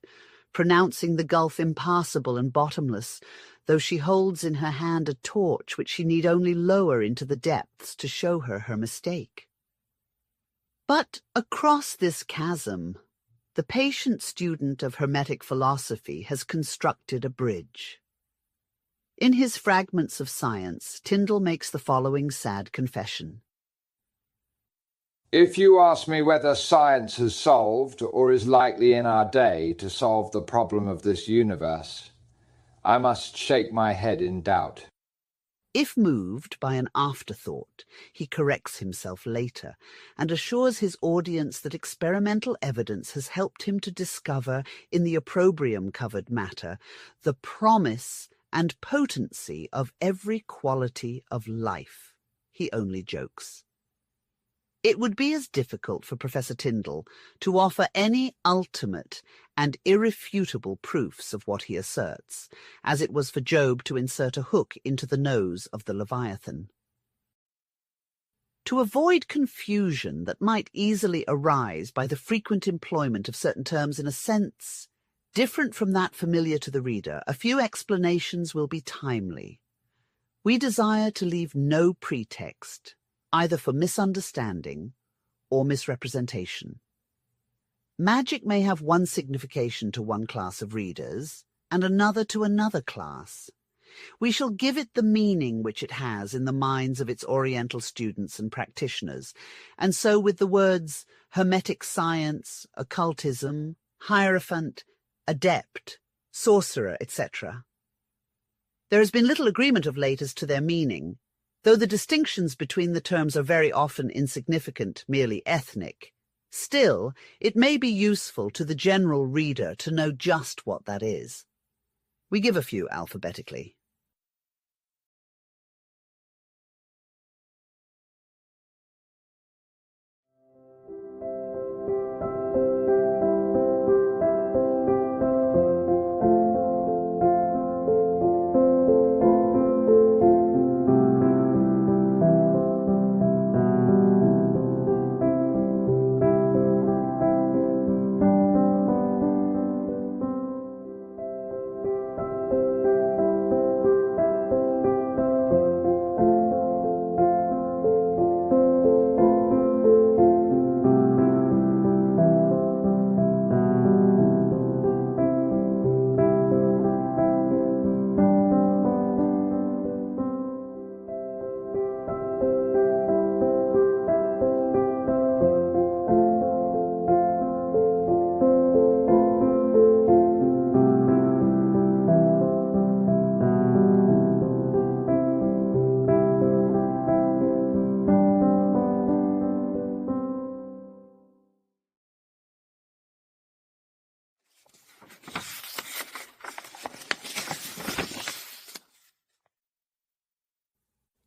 pronouncing the gulf impassable and bottomless, though she holds in her hand a torch which she need only lower into the depths to show her mistake. But across this chasm, the patient student of Hermetic philosophy has constructed a bridge. In his Fragments of Science, Tyndall makes the following sad confession. If you ask me whether science has solved, or is likely in our day to solve the problem of this universe, I must shake my head in doubt. If moved by an afterthought, he corrects himself later and assures his audience that experimental evidence has helped him to discover in the opprobrium-covered matter the promise and potency of every quality of life. He only jokes. It would be as difficult for Professor Tyndall to offer any ultimate and irrefutable proofs of what he asserts, as it was for Job to insert a hook into the nose of the Leviathan. To avoid confusion that might easily arise by the frequent employment of certain terms in a sense different from that familiar to the reader, a few explanations will be timely. We desire to leave no pretext, either for misunderstanding or misrepresentation. Magic may have one signification to one class of readers and another to another class. We shall give it the meaning which it has in the minds of its Oriental students and practitioners, and so with the words hermetic science, occultism, hierophant, adept, sorcerer, etc. There has been little agreement of late as to their meaning, though the distinctions between the terms are very often insignificant, merely ethnic. Still, it may be useful to the general reader to know just what that is. We give a few alphabetically.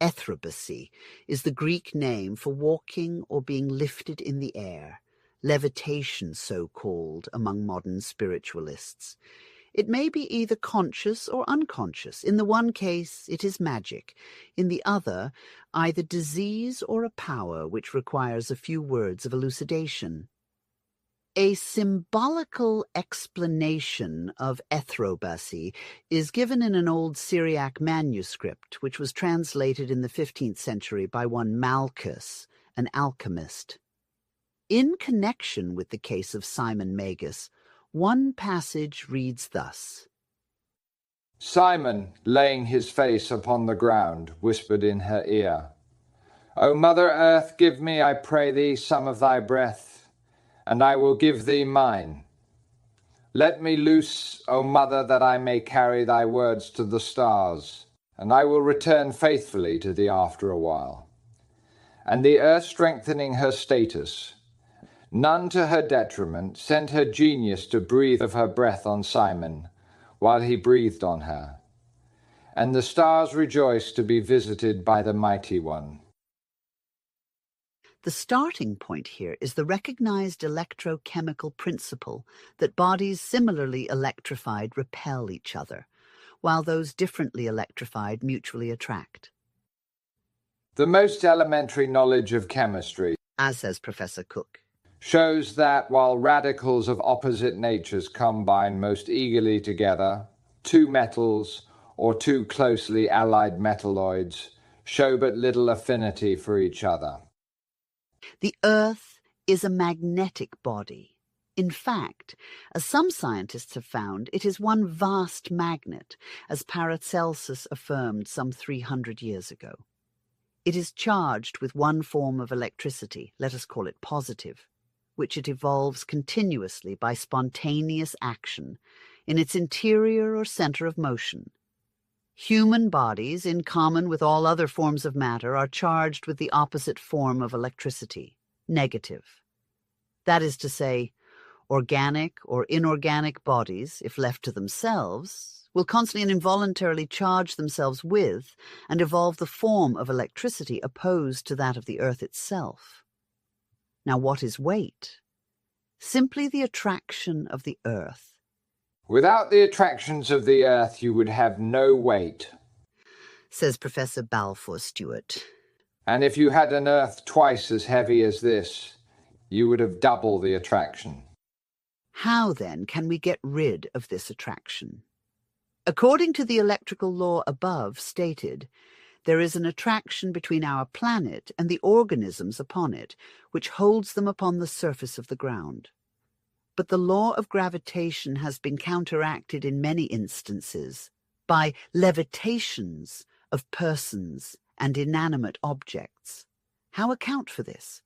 Etherobacy is the Greek name for walking or being lifted in the air, levitation so-called among modern spiritualists. It may be either conscious or unconscious. In the one case, it is magic. In the other, either disease or a power which requires a few words of elucidation. A symbolical explanation of etherobacy is given in an old Syriac manuscript, which was translated in the 15th century by one Malchus, an alchemist. In connection with the case of Simon Magus, one passage reads thus. Simon, laying his face upon the ground, whispered in her ear, O Mother Earth, give me, I pray thee, some of thy breath, and I will give thee mine. Let me loose, O Mother, that I may carry thy words to the stars, and I will return faithfully to thee after a while. And the earth, strengthening her status, none to her detriment, sent her genius to breathe of her breath on Simon, while he breathed on her. And the stars rejoiced to be visited by the Mighty One. The starting point here is the recognized electrochemical principle that bodies similarly electrified repel each other, while those differently electrified mutually attract. The most elementary knowledge of chemistry, as says Professor Cook, shows that while radicals of opposite natures combine most eagerly together, two metals or two closely allied metalloids show but little affinity for each other. The Earth is a magnetic body. In fact, as some scientists have found, it is one vast magnet, as Paracelsus affirmed some 300 years ago. It is charged with one form of electricity, let us call it positive, which it evolves continuously by spontaneous action in its interior or center of motion. Human bodies, in common with all other forms of matter, are charged with the opposite form of electricity, negative. That is to say, organic or inorganic bodies, if left to themselves, will constantly and involuntarily charge themselves with and evolve the form of electricity opposed to that of the earth itself. Now, what is weight? Simply the attraction of the earth. Without the attractions of the earth, you would have no weight, says Professor Balfour Stewart. And if you had an earth twice as heavy as this, you would have double the attraction. How, then, can we get rid of this attraction? According to the electrical law above stated, there is an attraction between our planet and the organisms upon it, which holds them upon the surface of the ground. But the law of gravitation has been counteracted in many instances by levitations of persons and inanimate objects. How account for this?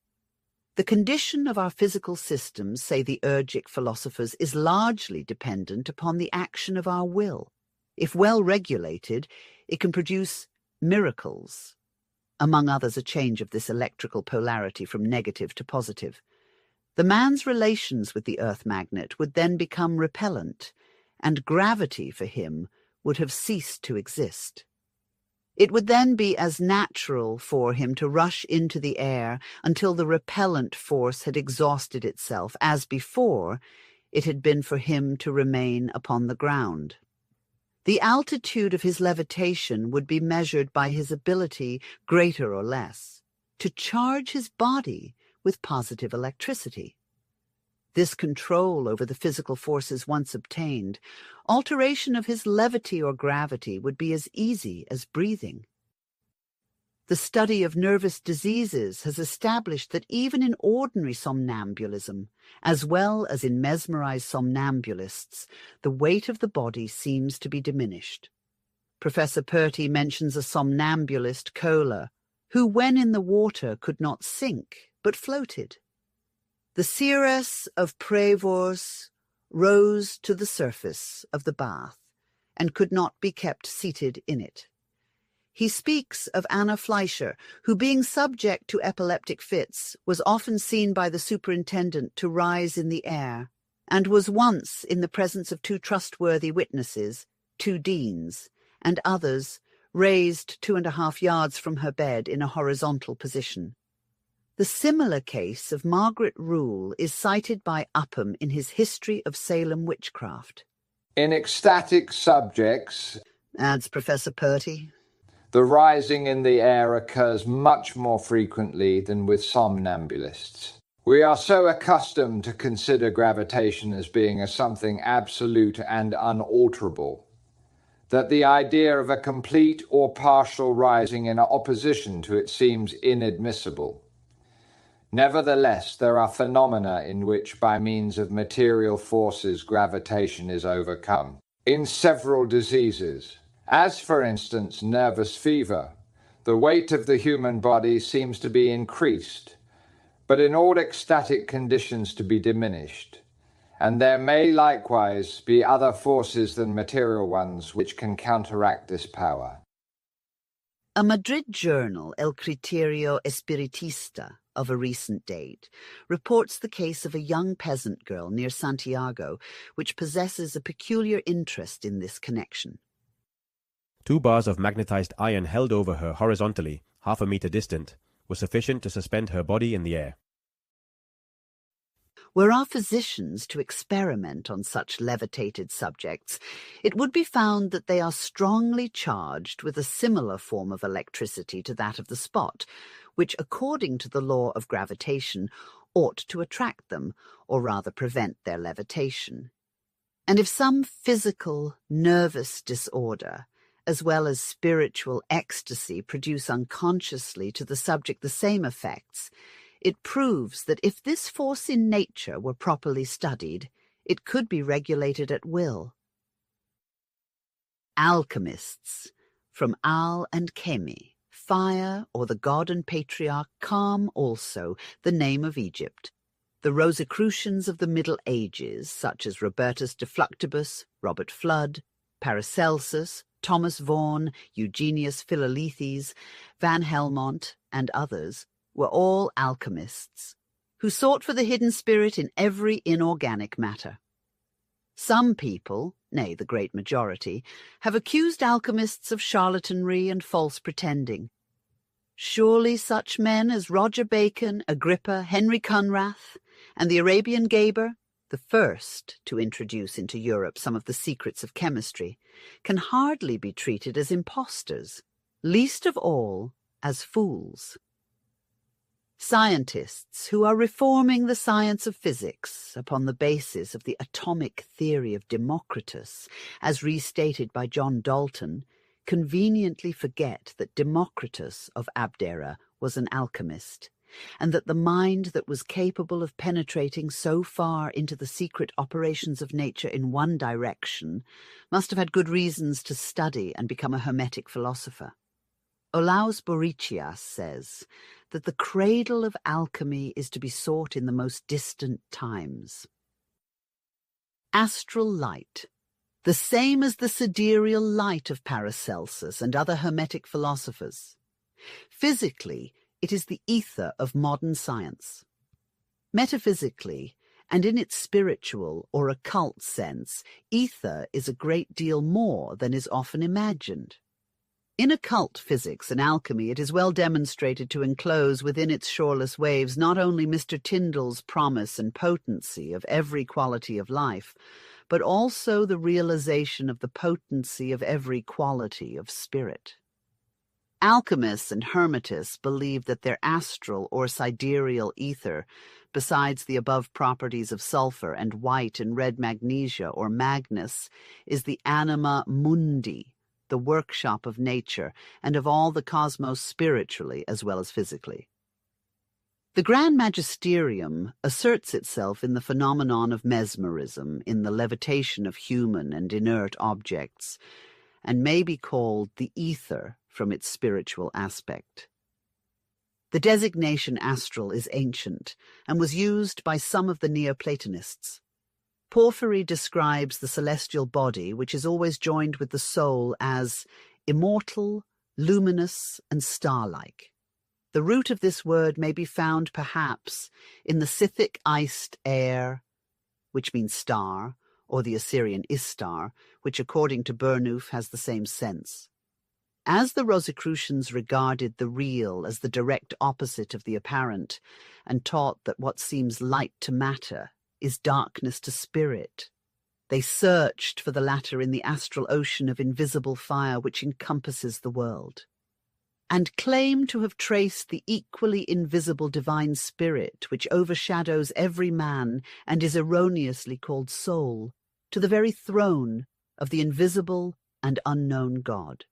The condition of our physical systems, say the ergic philosophers, is largely dependent upon the action of our will. If well regulated, it can produce miracles, among others a change of this electrical polarity from negative to positive. The man's relations with the earth magnet would then become repellent, and gravity for him would have ceased to exist. It would then be as natural for him to rush into the air until the repellent force had exhausted itself as before it had been for him to remain upon the ground. The altitude of his levitation would be measured by his ability, greater or less, to charge his body with positive electricity. This control over the physical forces once obtained, alteration of his levity or gravity would be as easy as breathing. The study of nervous diseases has established that even in ordinary somnambulism, as well as in mesmerized somnambulists, the weight of the body seems to be diminished. Professor Purty mentions a somnambulist, Kohler, who when in the water could not sink, but floated. The seeress of Prévost rose to the surface of the bath and could not be kept seated in it. He speaks of Anna Fleischer, who being subject to epileptic fits was often seen by the superintendent to rise in the air, and was once in the presence of 2 trustworthy witnesses, 2 deans, and others, raised 2.5 yards from her bed in a horizontal position. The similar case of Margaret Rule is cited by Upham in his History of Salem Witchcraft. In ecstatic subjects, adds Professor Purty, the rising in the air occurs much more frequently than with somnambulists. We are so accustomed to consider gravitation as being a something absolute and unalterable, that the idea of a complete or partial rising in opposition to it seems inadmissible. Nevertheless, there are phenomena in which, by means of material forces, gravitation is overcome. In several diseases, as for instance nervous fever, the weight of the human body seems to be increased, but in all ecstatic conditions to be diminished, and there may likewise be other forces than material ones which can counteract this power. A Madrid journal, El Criterio Espiritista, of a recent date, reports the case of a young peasant girl near Santiago, which possesses a peculiar interest in this connection. 2 bars of magnetized iron held over her horizontally, 0.5 meter distant, were sufficient to suspend her body in the air. Were our physicians to experiment on such levitated subjects, it would be found that they are strongly charged with a similar form of electricity to that of the spot, which, according to the law of gravitation, ought to attract them, or rather prevent their levitation. And if some physical, nervous disorder, as well as spiritual ecstasy, produce unconsciously to the subject the same effects, it proves that if this force in nature were properly studied, it could be regulated at will. Alchemists, from Al and Chemi, fire, or the god and patriarch Calm also, the name of Egypt. The Rosicrucians of the Middle Ages, such as Robertus de Fluctibus, Robert Flood, Paracelsus, Thomas Vaughan, Eugenius Philalethes, Van Helmont, and others, were all alchemists, who sought for the hidden spirit in every inorganic matter. Some people, nay, the great majority, have accused alchemists of charlatanry and false pretending. Surely such men as Roger Bacon, Agrippa, Henry Cunrath, and the Arabian Geber, the first to introduce into Europe some of the secrets of chemistry, can hardly be treated as impostors, least of all as fools. Scientists who are reforming the science of physics upon the basis of the atomic theory of Democritus, as restated by John Dalton, conveniently forget that Democritus of Abdera was an alchemist, and that the mind that was capable of penetrating so far into the secret operations of nature in one direction must have had good reasons to study and become a Hermetic philosopher. Olaus Borrichias says that the cradle of alchemy is to be sought in the most distant times. Astral light, the same as the sidereal light of Paracelsus and other Hermetic philosophers. Physically, it is the ether of modern science. Metaphysically, and in its spiritual or occult sense, ether is a great deal more than is often imagined. In occult physics and alchemy, it is well demonstrated to enclose within its shoreless waves not only Mr. Tyndall's promise and potency of every quality of life, but also the realization of the potency of every quality of spirit. Alchemists and Hermetists believe that their astral or sidereal ether, besides the above properties of sulfur and white and red magnesia or magnus, is the anima mundi, the workshop of nature, and of all the cosmos spiritually as well as physically. The Grand Magisterium asserts itself in the phenomenon of mesmerism, in the levitation of human and inert objects, and may be called the ether from its spiritual aspect. The designation astral is ancient, and was used by some of the Neoplatonists. Porphyry describes the celestial body, which is always joined with the soul, as immortal, luminous, and star-like. The root of this word may be found, perhaps, in the Scythic iced air, which means star, or the Assyrian Istar, which according to Burnouf has the same sense. As the Rosicrucians regarded the real as the direct opposite of the apparent, and taught that what seems light to matter is darkness to spirit, they searched for the latter in the astral ocean of invisible fire which encompasses the world, and claim to have traced the equally invisible divine spirit which overshadows every man and is erroneously called soul, to the very throne of the invisible and unknown God.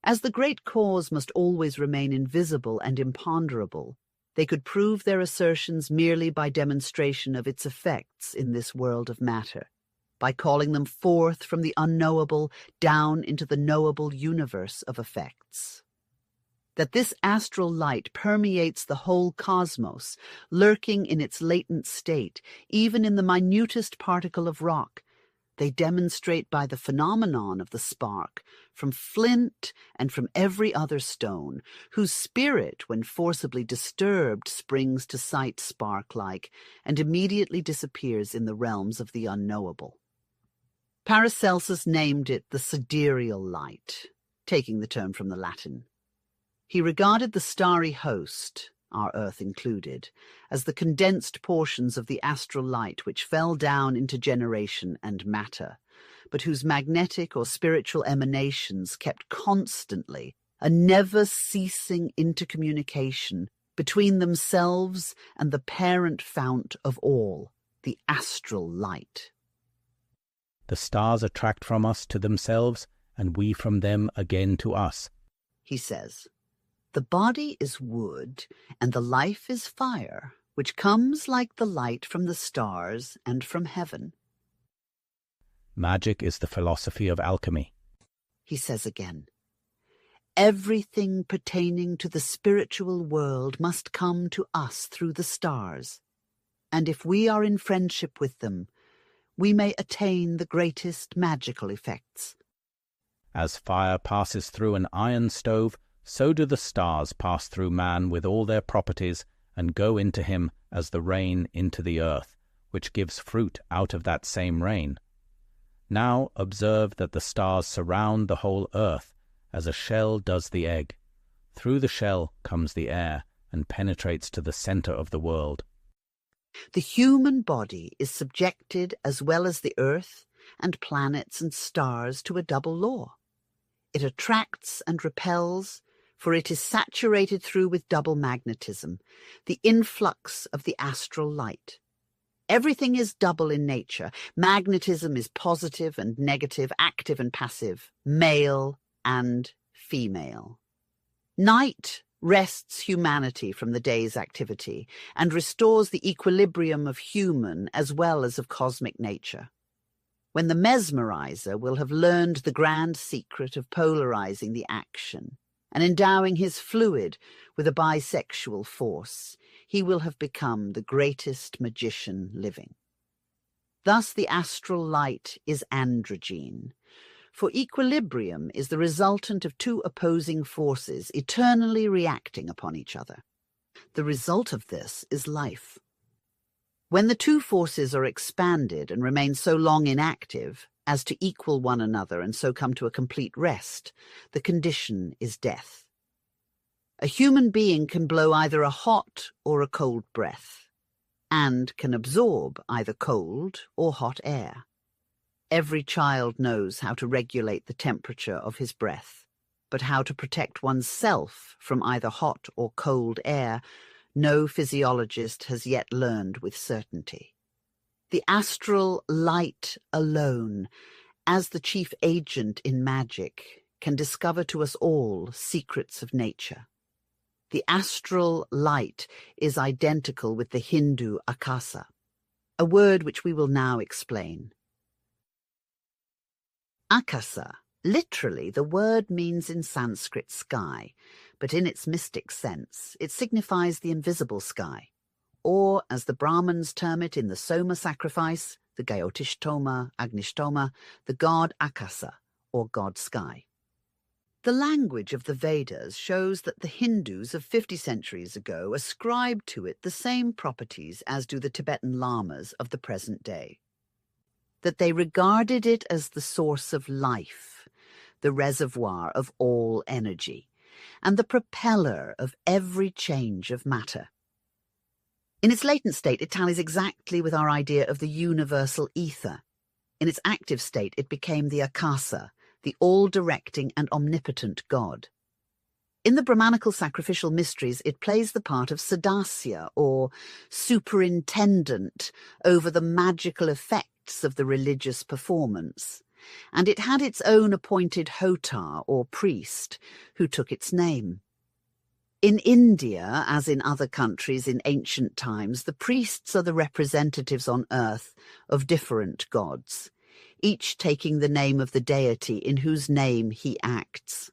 As the great cause must always remain invisible and imponderable, they could prove their assertions merely by demonstration of its effects in this world of matter, by calling them forth from the unknowable down into the knowable universe of effects. That this astral light permeates the whole cosmos, lurking in its latent state, even in the minutest particle of rock, they demonstrate by the phenomenon of the spark from flint and from every other stone, whose spirit, when forcibly disturbed, springs to sight spark-like and immediately disappears in the realms of the unknowable. Paracelsus named it the sidereal light, taking the term from the Latin. He regarded the starry host, our Earth included, as the condensed portions of the astral light which fell down into generation and matter, but whose magnetic or spiritual emanations kept constantly a never-ceasing intercommunication between themselves and the parent fount of all, the astral light. The stars attract from us to themselves, and we from them again to us, he says. The body is wood, and the life is fire, which comes like the light from the stars and from heaven. Magic is the philosophy of alchemy, he says again. Everything pertaining to the spiritual world must come to us through the stars, and if we are in friendship with them, we may attain the greatest magical effects. As fire passes through an iron stove, so do the stars pass through man with all their properties, and go into him as the rain into the earth, which gives fruit out of that same rain. Now observe that the stars surround the whole earth, as a shell does the egg. Through the shell comes the air, and penetrates to the center of the world. The human body is subjected, as well as the earth and planets and stars, to a double law. It attracts and repels, for it is saturated through with double magnetism, the influx of the astral light. Everything is double in nature. Magnetism is positive and negative, active and passive, male and female. Night wrests humanity from the day's activity and restores the equilibrium of human as well as of cosmic nature. When the mesmerizer will have learned the grand secret of polarizing the action and endowing his fluid with a bisexual force, he will have become the greatest magician living. Thus the astral light is androgyne, for equilibrium is the resultant of two opposing forces eternally reacting upon each other. The result of this is life. When the two forces are expanded and remain so long inactive as to equal one another and so come to a complete rest, the condition is death. A human being can blow either a hot or a cold breath, and can absorb either cold or hot air. Every child knows how to regulate the temperature of his breath, but how to protect oneself from either hot or cold air, no physiologist has yet learned with certainty. The astral light alone, as the chief agent in magic, can discover to us all secrets of nature. The astral light is identical with the Hindu akasa, a word which we will now explain. Akasa, literally, the word means in Sanskrit sky, but in its mystic sense, it signifies the invisible sky, or, as the Brahmins term it in the Soma sacrifice, the Gyotishtoma, Agnishtoma, the god Akasa, or god sky. The language of the Vedas shows that the Hindus of 50 centuries ago ascribed to it the same properties as do the Tibetan lamas of the present day. That they regarded it as the source of life, the reservoir of all energy, and the propeller of every change of matter. In its latent state, it tallies exactly with our idea of the universal ether. In its active state, it became the Akasa, the all-directing and omnipotent God. In the Brahmanical sacrificial mysteries, it plays the part of Sadasya, or superintendent, over the magical effects of the religious performance, and it had its own appointed hotar, or priest, who took its name. In India, as in other countries in ancient times, the priests are the representatives on earth of different gods, each taking the name of the deity in whose name he acts.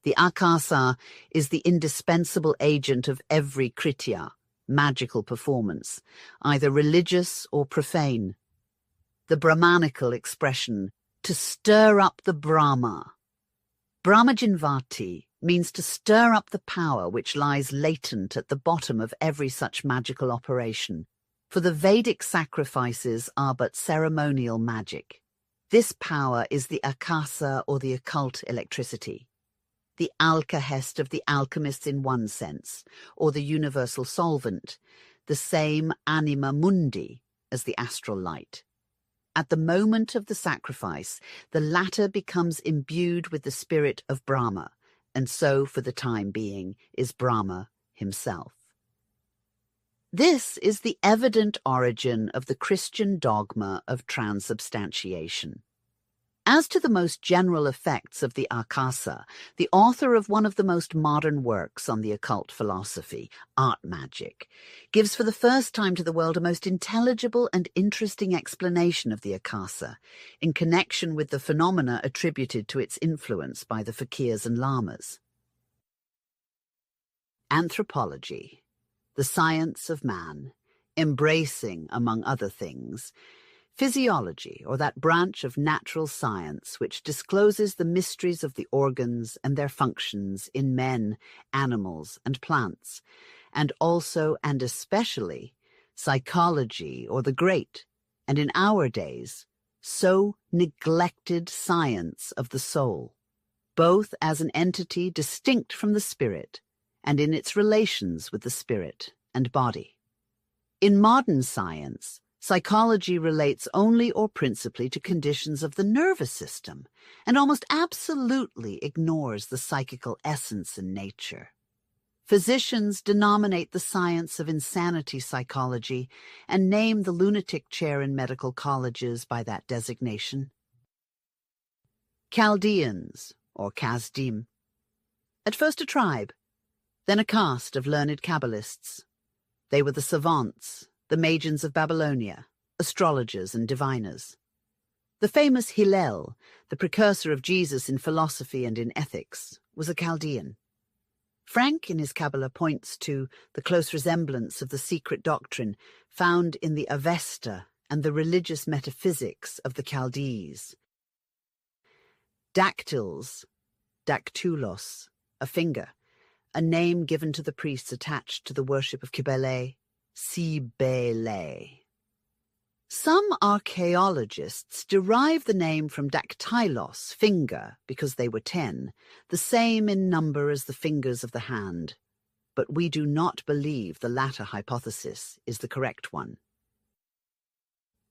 The Akasa is the indispensable agent of every kritya, magical performance, either religious or profane. The Brahmanical expression, to stir up the Brahma. Brahmajinvati means to stir up the power which lies latent at the bottom of every such magical operation, for the Vedic sacrifices are but ceremonial magic. This power is the Akasa, or the occult electricity, the alkahest of the alchemists in one sense, or the universal solvent, the same anima mundi as the astral light. At the moment of the sacrifice, the latter becomes imbued with the spirit of Brahma, and so, for the time being, is Brahma himself. This is the evident origin of the Christian dogma of transubstantiation. As to the most general effects of the Akasa, the author of one of the most modern works on the occult philosophy, Art Magic, gives for the first time to the world a most intelligible and interesting explanation of the Akasa in connection with the phenomena attributed to its influence by the fakirs and lamas. Anthropology, the science of man, embracing, among other things, physiology, or that branch of natural science which discloses the mysteries of the organs and their functions in men, animals, and plants, and also and especially psychology, or the great, and in our days, so neglected science of the soul, both as an entity distinct from the spirit and in its relations with the spirit and body. In modern science, Psychology relates only or principally to conditions of the nervous system, and almost absolutely ignores the psychical essence and nature. Physicians denominate the science of insanity psychology and name the lunatic chair in medical colleges by that designation. Chaldeans, or Kasdim. At first a tribe, then a caste of learned Kabbalists. They were the savants, the Magians of Babylonia, astrologers and diviners. The famous Hillel, the precursor of Jesus in philosophy and in ethics, was a Chaldean. Frank in his Kabbalah points to the close resemblance of the secret doctrine found in the Avesta and the religious metaphysics of the Chaldees. Dactyls, dactylos, a finger, a name given to the priests attached to the worship of Cybele, Cybele. Some archaeologists derive the name from dactylos, finger, because they were 10, the same in number as the fingers of the hand. But we do not believe the latter hypothesis is the correct one.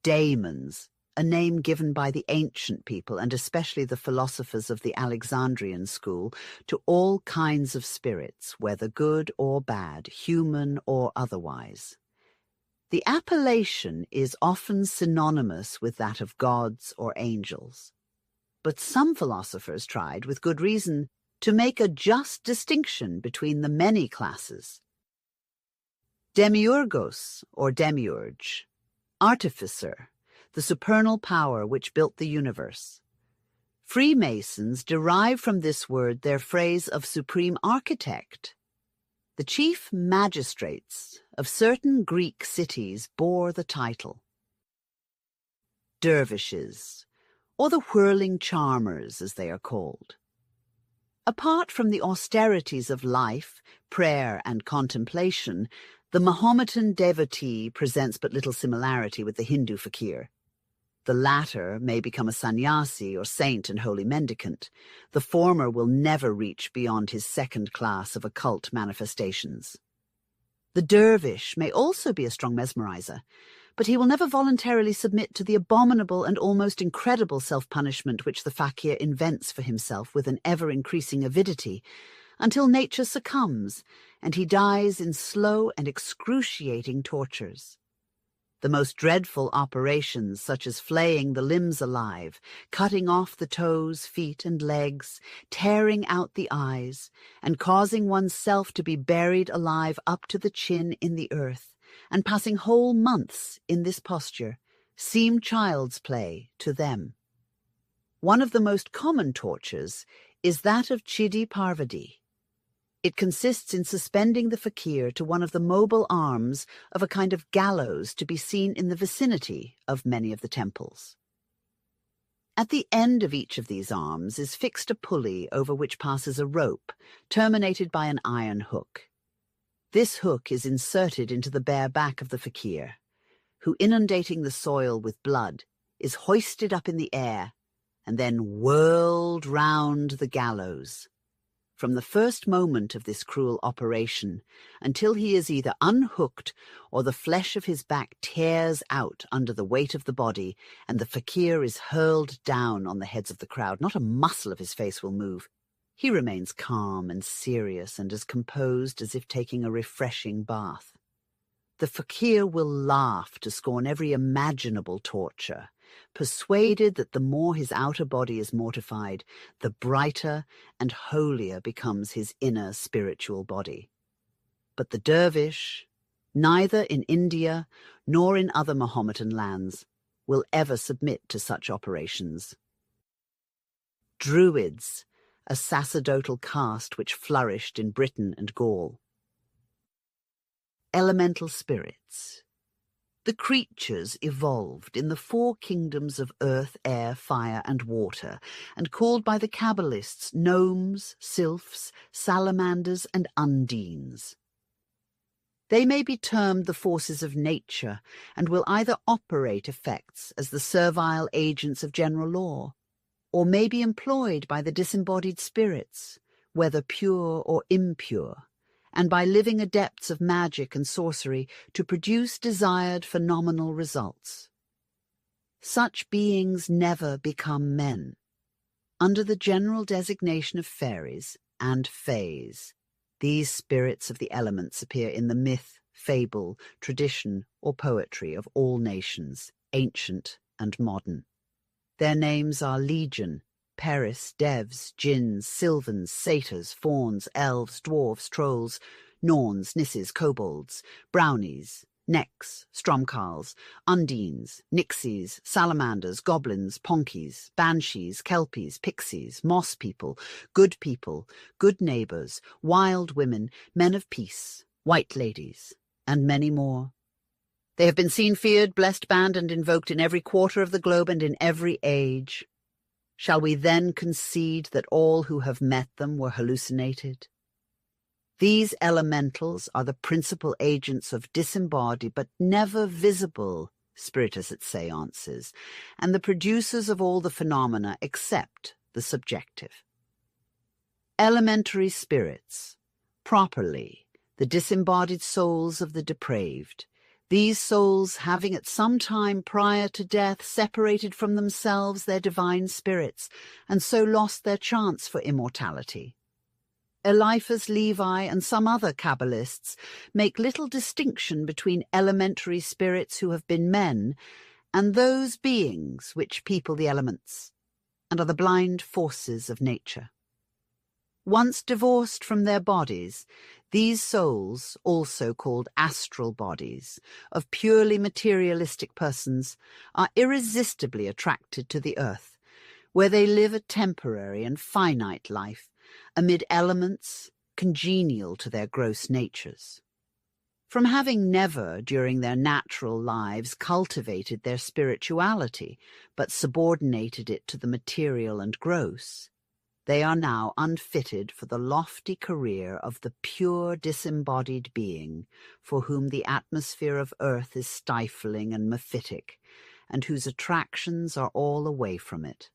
Daemons, a name given by the ancient people and especially the philosophers of the Alexandrian school to all kinds of spirits, whether good or bad, human or otherwise. The appellation is often synonymous with that of gods or angels. But some philosophers tried, with good reason, to make a just distinction between the many classes. Demiurgos, or demiurge, artificer, the supernal power which built the universe. Freemasons derive from this word their phrase of supreme architect. The chief magistrates of certain Greek cities bore the title. Dervishes, or the whirling charmers as they are called. Apart from the austerities of life, prayer and contemplation, the Mahometan devotee presents but little similarity with the Hindu fakir. The latter may become a sannyasi or saint and holy mendicant. The former will never reach beyond his second class of occult manifestations. The dervish may also be a strong mesmerizer, but he will never voluntarily submit to the abominable and almost incredible self-punishment which the fakir invents for himself with an ever-increasing avidity, until nature succumbs and he dies in slow and excruciating tortures. The most dreadful operations, such as flaying the limbs alive, cutting off the toes, feet, and legs, tearing out the eyes, and causing oneself to be buried alive up to the chin in the earth, and passing whole months in this posture, seem child's play to them. One of the most common tortures is that of Chidi Parvati. It consists in suspending the fakir to one of the mobile arms of a kind of gallows to be seen in the vicinity of many of the temples. At the end of each of these arms is fixed a pulley over which passes a rope, terminated by an iron hook. This hook is inserted into the bare back of the fakir, who, inundating the soil with blood, is hoisted up in the air and then whirled round the gallows. From the first moment of this cruel operation until he is either unhooked or the flesh of his back tears out under the weight of the body and the fakir is hurled down on the heads of the crowd, not a muscle of his face will move. He remains calm and serious and as composed as if taking a refreshing bath. The fakir will laugh to scorn every imaginable torture, persuaded that the more his outer body is mortified, the brighter and holier becomes his inner spiritual body. But the dervish, neither in India nor in other Mahometan lands, will ever submit to such operations. Druids, a sacerdotal caste which flourished in Britain and Gaul. Elemental spirits. The creatures evolved in the 4 kingdoms of earth, air, fire, and water, and called by the Kabbalists gnomes, sylphs, salamanders, and undines. They may be termed the forces of nature, and will either operate effects as the servile agents of general law, or may be employed by the disembodied spirits, whether pure or impure, and by living adepts of magic and sorcery to produce desired phenomenal results. Such beings never become men. Under the general designation of fairies and fays, these spirits of the elements appear in the myth, fable, tradition, or poetry of all nations, ancient and modern. Their names are Legion, Peris, Devs, Jinns, Sylvans, Satyrs, Fauns, Elves, Dwarfs, Trolls, Norns, Nisses, Kobolds, Brownies, Necks, Stromkarls, Undines, Nixies, Salamanders, Goblins, Ponkies, Banshees, Kelpies, Pixies, Moss People, Good Neighbours, Wild Women, Men of Peace, White Ladies, and many more. They have been seen, feared, blessed, banned, and invoked in every quarter of the globe and in every age. Shall we then concede that all who have met them were hallucinated? These elementals are the principal agents of disembodied but never visible spiritus at seances, and the producers of all the phenomena except the subjective. Elementary spirits, properly, the disembodied souls of the depraved, these souls having at some time prior to death separated from themselves their divine spirits, and so lost their chance for immortality. Eliphas Levi and some other Kabbalists make little distinction between elementary spirits who have been men and those beings which people the elements and are the blind forces of nature. Once divorced from their bodies, these souls, also called astral bodies, of purely materialistic persons, are irresistibly attracted to the earth, where they live a temporary and finite life, amid elements congenial to their gross natures. From having never, during their natural lives, cultivated their spirituality, but subordinated it to the material and gross, they are now unfitted for the lofty career of the pure disembodied being, for whom the atmosphere of earth is stifling and mephitic, and whose attractions are all away from it.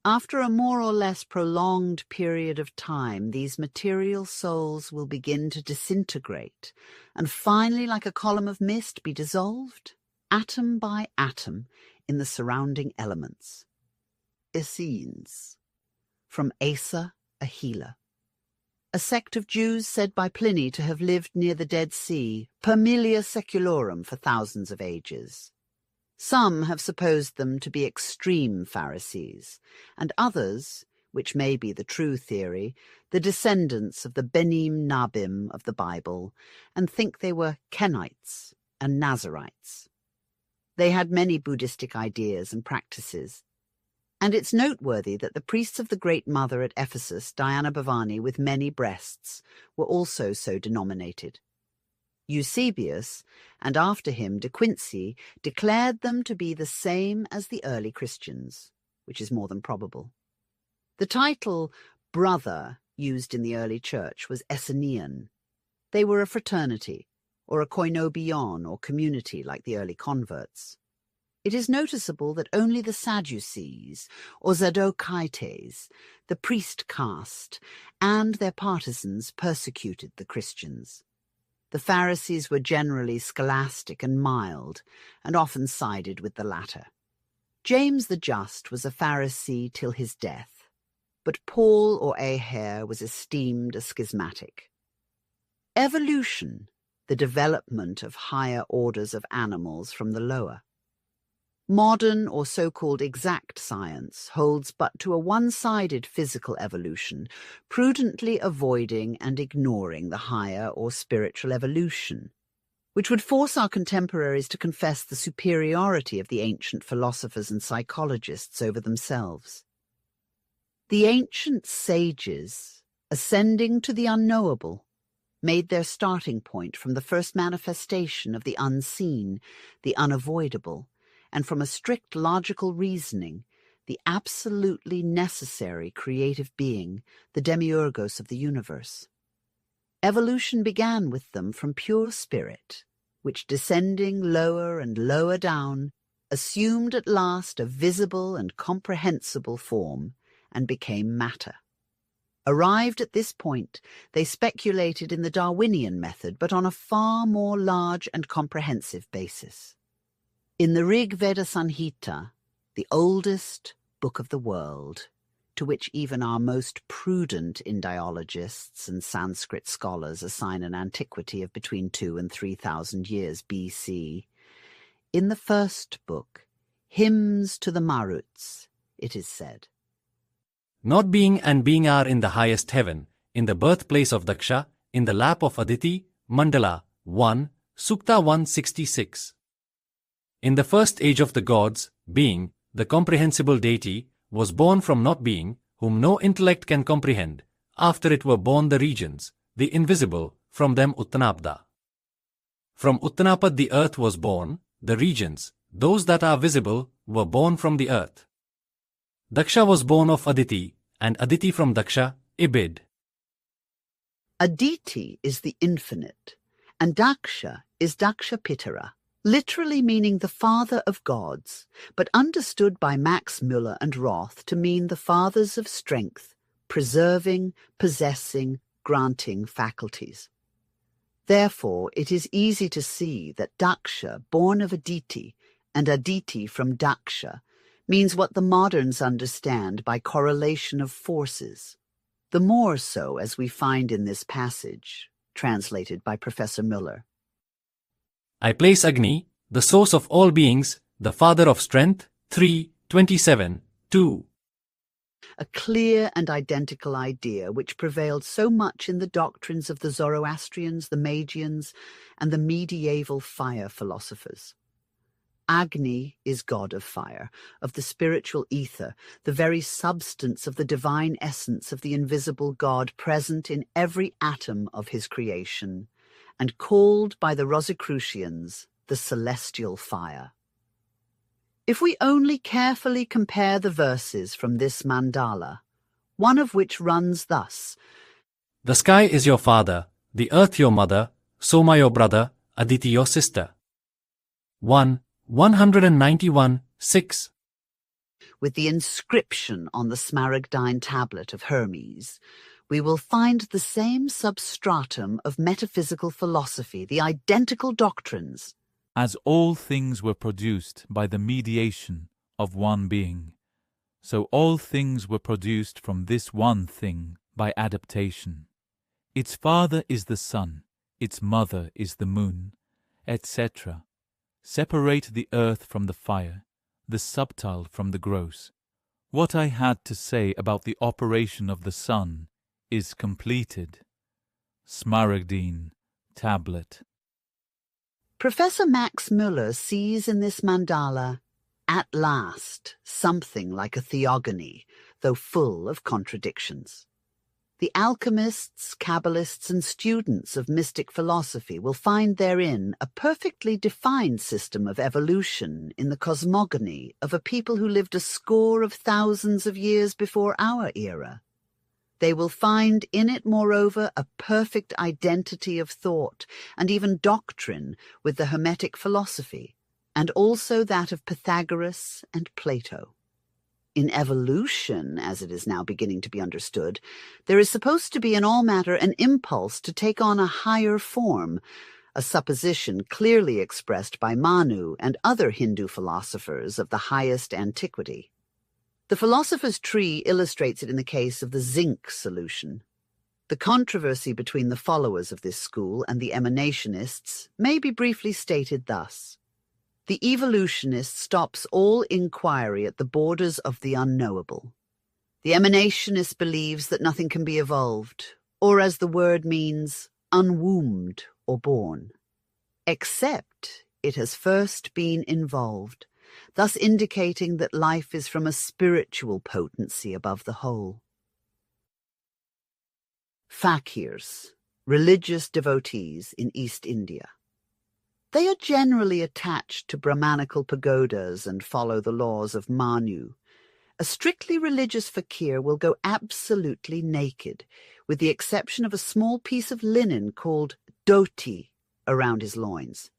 After a more or less prolonged period of time, these material souls will begin to disintegrate, and finally, like a column of mist, be dissolved, atom by atom, in the surrounding elements. Essenes. From Asa, a healer. A sect of Jews said by Pliny to have lived near the Dead Sea, per millia secularum, for thousands of ages. Some have supposed them to be extreme Pharisees, and others, which may be the true theory, the descendants of the Benim Nabim of the Bible, and think they were Kenites and Nazarites. They had many Buddhistic ideas and practices, and it's noteworthy that the priests of the Great Mother at Ephesus, Diana Bhavani with many breasts, were also so denominated. Eusebius, and after him De Quincey, declared them to be the same as the early Christians, which is more than probable. The title brother used in the early church was Essenean. They were a fraternity, or a koinobion, or community like the early converts. It is noticeable that only the Sadducees, or Zadokites, the priest caste, and their partisans persecuted the Christians. The Pharisees were generally scholastic and mild, and often sided with the latter. James the Just was a Pharisee till his death, but Paul or Aher was esteemed a schismatic. Evolution, the development of higher orders of animals from the lower. Modern or so-called exact science holds but to a one-sided physical evolution, prudently avoiding and ignoring the higher or spiritual evolution, which would force our contemporaries to confess the superiority of the ancient philosophers and psychologists over themselves. The ancient sages, ascending to the unknowable, made their starting point from the first manifestation of the unseen, the unavoidable, and from a strict logical reasoning, the absolutely necessary creative being, the demiurgos of the universe. Evolution began with them from pure spirit, which, descending lower and lower down, assumed at last a visible and comprehensible form, and became matter. Arrived at this point, they speculated in the Darwinian method, but on a far more large and comprehensive basis. In the Rig Veda Samhita, the oldest book of the world, to which even our most prudent Indiologists and Sanskrit scholars assign an antiquity of between 2,000 and 3,000 years BC, in the first book, Hymns to the Maruts, it is said, Not being and being are in the highest heaven, in the birthplace of Daksha, in the lap of Aditi, Mandala 1, Sukta 166. In the first age of the gods, being, the comprehensible deity, was born from not being, whom no intellect can comprehend. After it were born the regions, the invisible, from them Uttanapda. From Uttanapad the earth was born, the regions, those that are visible, were born from the earth. Daksha was born of Aditi, and Aditi from Daksha, Ibid. Aditi is the infinite, and Daksha is Daksha Pitara, literally meaning the father of gods, but understood by Max Müller and Roth to mean the fathers of strength, preserving, possessing, granting faculties. Therefore, it is easy to see that Daksha, born of Aditi, and Aditi from Daksha, means what the moderns understand by correlation of forces, the more so as we find in this passage, translated by Professor Müller. I place Agni, the source of all beings, the father of strength, 3:27, 2. A clear and identical idea which prevailed so much in the doctrines of the Zoroastrians, the Magians, and the medieval fire philosophers. Agni is god of fire, of the spiritual ether, the very substance of the divine essence of the invisible God present in every atom of his creation, and called by the Rosicrucians the celestial fire. If we only carefully compare the verses from this mandala, one of which runs thus, The sky is your father, the earth your mother, Soma your brother, Aditi your sister. 191, 6. with the inscription on the Smaragdine tablet of Hermes, we will find the same substratum of metaphysical philosophy, the identical doctrines. As all things were produced by the mediation of one being, so all things were produced from this one thing by adaptation. Its father is the sun, its mother is the moon, etc. Separate the earth from the fire, the subtile from the gross. What I had to say about the operation of the sun is completed. Smaragdine tablet. Professor Max Müller sees in this mandala, at last, something like a theogony, though full of contradictions. The alchemists, Kabbalists, and students of mystic philosophy will find therein a perfectly defined system of evolution in the cosmogony of a people who lived a score of thousands of years before our era. They will find in it, moreover, a perfect identity of thought and even doctrine with the Hermetic philosophy, and also that of Pythagoras and Plato. In evolution, as it is now beginning to be understood, there is supposed to be in all matter an impulse to take on a higher form, a supposition clearly expressed by Manu and other Hindu philosophers of the highest antiquity. The philosopher's tree illustrates it in the case of the zinc solution. The controversy between the followers of this school and the emanationists may be briefly stated thus. The evolutionist stops all inquiry at the borders of the unknowable. The emanationist believes that nothing can be evolved, or as the word means, unwombed or born, except it has first been involved, thus indicating that life is from a spiritual potency above the whole. Fakirs, religious devotees in East India. They are generally attached to Brahmanical pagodas and follow the laws of Manu. A strictly religious fakir will go absolutely naked, with the exception of a small piece of linen called dhoti around his loins.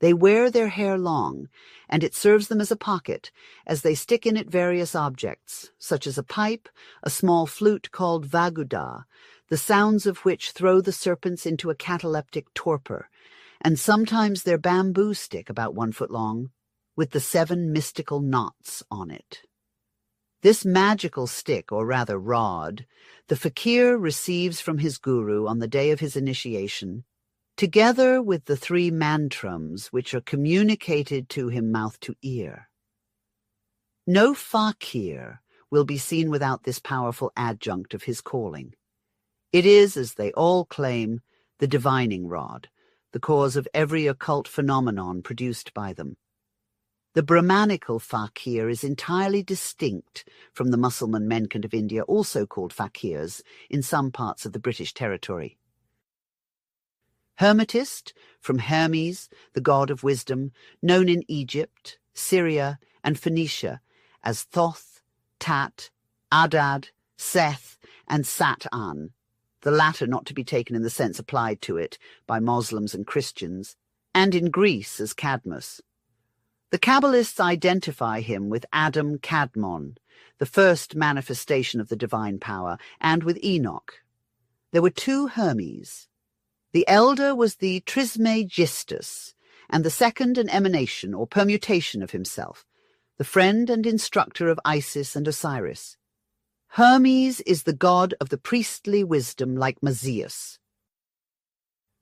They wear their hair long, and it serves them as a pocket, as they stick in it various objects, such as a pipe, a small flute called vaguda, the sounds of which throw the serpents into a cataleptic torpor, and sometimes their bamboo stick about 1 foot long, with the 7 mystical knots on it. This magical stick, or rather rod, the fakir receives from his guru on the day of his initiation, together with the 3 mantrams which are communicated to him mouth to ear. No fakir will be seen without this powerful adjunct of his calling. It is, as they all claim, the divining rod, the cause of every occult phenomenon produced by them. The Brahmanical fakir is entirely distinct from the Mussulman Menkand of India, also called fakirs, in some parts of the British territory. Hermetist, from Hermes, the god of wisdom, known in Egypt, Syria, and Phoenicia as Thoth, Tat, Adad, Seth, and Sat-an, the latter not to be taken in the sense applied to it by Moslems and Christians, and in Greece as Cadmus. The Kabbalists identify him with Adam Kadmon, the first manifestation of the divine power, and with Enoch. There were 2 Hermes. The elder was the Trismegistus, and the second an emanation or permutation of himself, the friend and instructor of Isis and Osiris. Hermes is the god of the priestly wisdom like Mazius.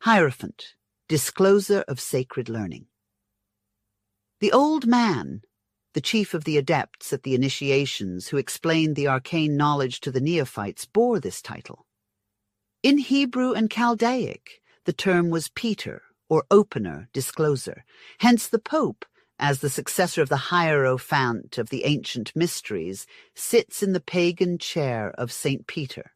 Hierophant, discloser of sacred learning. The old man, the chief of the adepts at the initiations who explained the arcane knowledge to the neophytes, bore this title. In Hebrew and Chaldaic, the term was Peter, or opener, discloser. Hence the Pope, as the successor of the Hierophant of the ancient mysteries, sits in the pagan chair of St. Peter.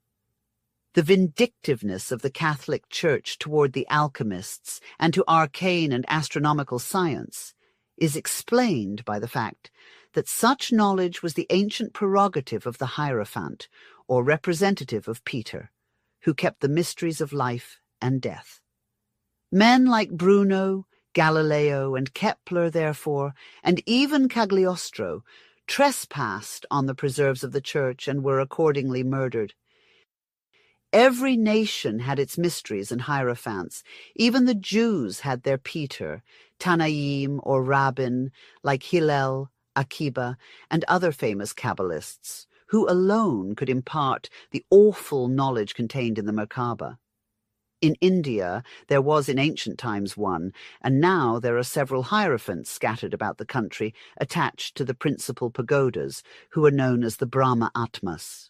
The vindictiveness of the Catholic Church toward the alchemists and to arcane and astronomical science is explained by the fact that such knowledge was the ancient prerogative of the Hierophant, or representative of Peter, who kept the mysteries of life and death. Men like Bruno, Galileo, and Kepler, therefore, and even Cagliostro, trespassed on the preserves of the Church and were accordingly murdered. Every nation had its mysteries and hierophants. Even the Jews had their Peter, Tanaim or Rabbin, like Hillel, Akiba, and other famous Kabbalists, who alone could impart the awful knowledge contained in the Merkaba. In India, there was in ancient times one, and now there are several hierophants scattered about the country, attached to the principal pagodas, who are known as the Brahma Atmas.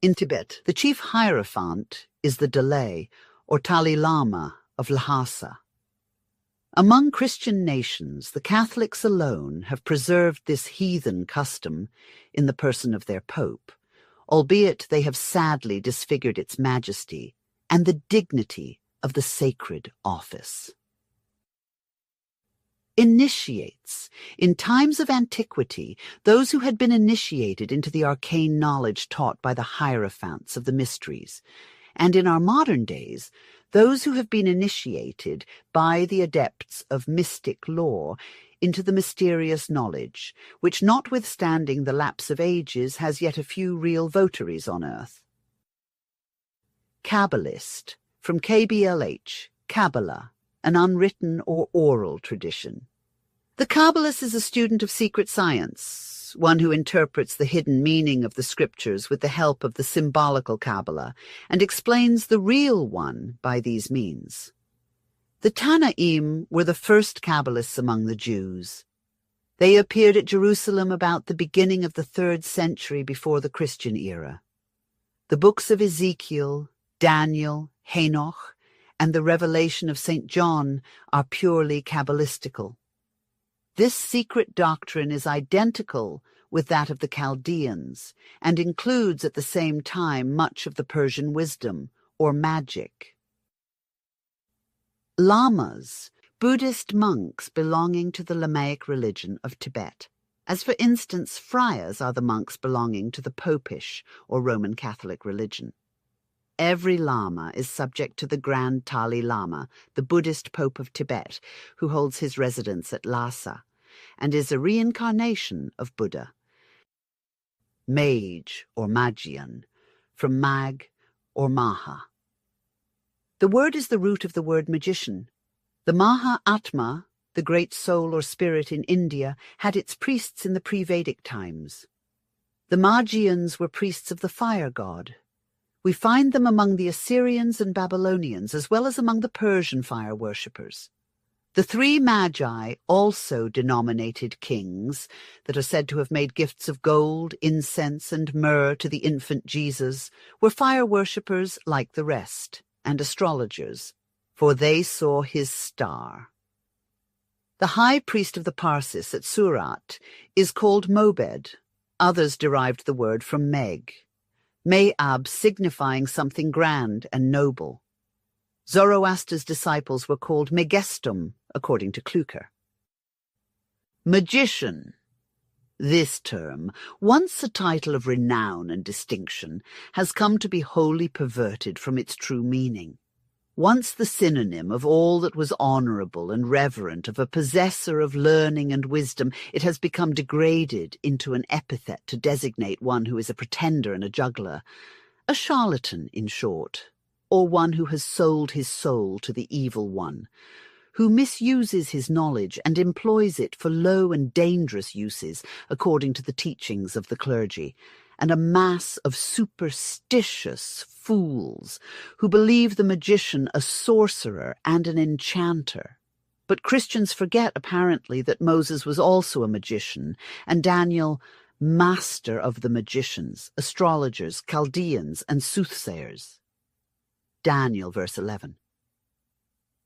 In Tibet, the chief hierophant is the Dalai, or Dalai Lama of Lhasa. Among Christian nations, the Catholics alone have preserved this heathen custom in the person of their Pope, albeit they have sadly disfigured its majesty and the dignity of the sacred office. Initiates. In times of antiquity, those who had been initiated into the arcane knowledge taught by the hierophants of the mysteries, and in our modern days, those who have been initiated by the adepts of mystic lore into the mysterious knowledge, which, notwithstanding the lapse of ages, has yet a few real votaries on earth. Kabbalist, from KBLH, Kabbalah, an unwritten or oral tradition. The Kabbalist is a student of secret science, one who interprets the hidden meaning of the scriptures with the help of the symbolical Kabbalah, and explains the real one by these means. The Tanaim were the first Kabbalists among the Jews. They appeared at Jerusalem about the beginning of the 3rd century before the Christian era. The books of Ezekiel, Daniel, Henoch, and the revelation of St. John are purely Kabbalistical. This secret doctrine is identical with that of the Chaldeans, and includes at the same time much of the Persian wisdom, or magic. Lamas, Buddhist monks belonging to the Lamaic religion of Tibet, as for instance friars are the monks belonging to the Popish or Roman Catholic religion. Every Lama is subject to the Grand Tali Lama, the Buddhist Pope of Tibet, who holds his residence at Lhasa, and is a reincarnation of Buddha. Mage or Magian, from Mag or Maha. The word is the root of the word magician. The Maha Atma, the great soul or spirit in India, had its priests in the pre-Vedic times. The Magians were priests of the fire god. We find them among the Assyrians and Babylonians, as well as among the Persian fire worshippers. The three Magi, also denominated kings, that are said to have made gifts of gold, incense, and myrrh to the infant Jesus, were fire worshippers like the rest, and astrologers, for they saw his star. The high priest of the Parsis at Surat is called Mobed. Others derived the word from Meg. Mayab signifying something grand and noble. Zoroaster's disciples were called Megestum, according to Klucker. Magician. This term, once a title of renown and distinction, has come to be wholly perverted from its true meaning. Once the synonym of all that was honourable and reverent, of a possessor of learning and wisdom, it has become degraded into an epithet to designate one who is a pretender and a juggler, a charlatan, in short, or one who has sold his soul to the evil one, who misuses his knowledge and employs it for low and dangerous uses, according to the teachings of the clergy, and a mass of superstitious fools who believe the magician a sorcerer and an enchanter. But Christians forget, apparently, that Moses was also a magician, and Daniel, master of the magicians, astrologers, Chaldeans, and soothsayers. Daniel, verse 11.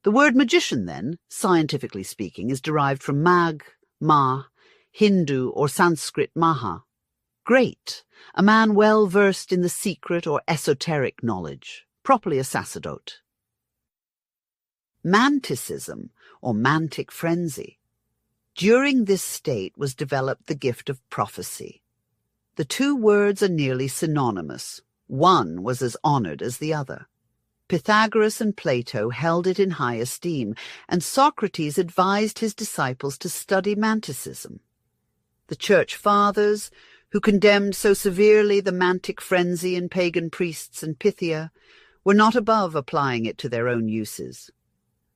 The word magician, then, scientifically speaking, is derived from mag, ma, Hindu or Sanskrit maha, great, a man well versed in the secret or esoteric knowledge, properly a sacerdote. Manticism, or mantic frenzy. During this state was developed the gift of prophecy. The two words are nearly synonymous. One was as honoured as the other. Pythagoras and Plato held it in high esteem, and Socrates advised his disciples to study manticism. The Church Fathers, who condemned so severely the mantic frenzy in pagan priests and Pythia, were not above applying it to their own uses.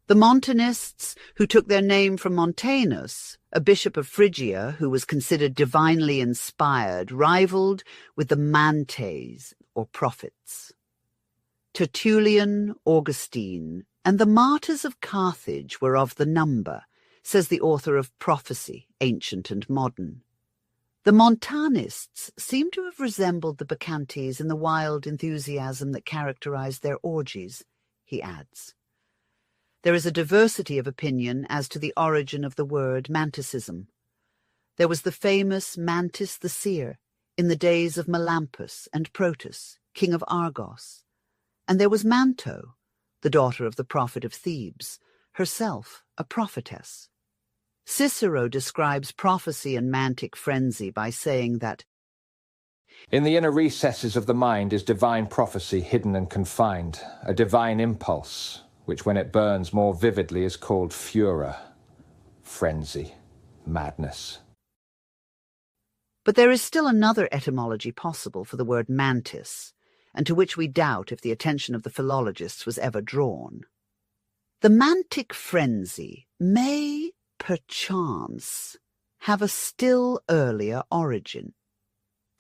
The Montanists, who took their name from Montanus, a bishop of Phrygia who was considered divinely inspired, rivaled with the Mantes, or prophets. Tertullian, Augustine, and the martyrs of Carthage were of the number, says the author of Prophecy, Ancient and Modern. The Montanists seem to have resembled the Bacchantes in the wild enthusiasm that characterized their orgies, he adds. There is a diversity of opinion as to the origin of the word manticism. There was the famous Mantis the seer in the days of Melampus and Protus, king of Argos, and there was Manto, the daughter of the prophet of Thebes, herself a prophetess. Cicero describes prophecy and mantic frenzy by saying that in the inner recesses of the mind is divine prophecy hidden and confined, a divine impulse, which when it burns more vividly is called furor, frenzy, madness. But there is still another etymology possible for the word mantis, and to which we doubt if the attention of the philologists was ever drawn. The mantic frenzy may, perchance, have a still earlier origin.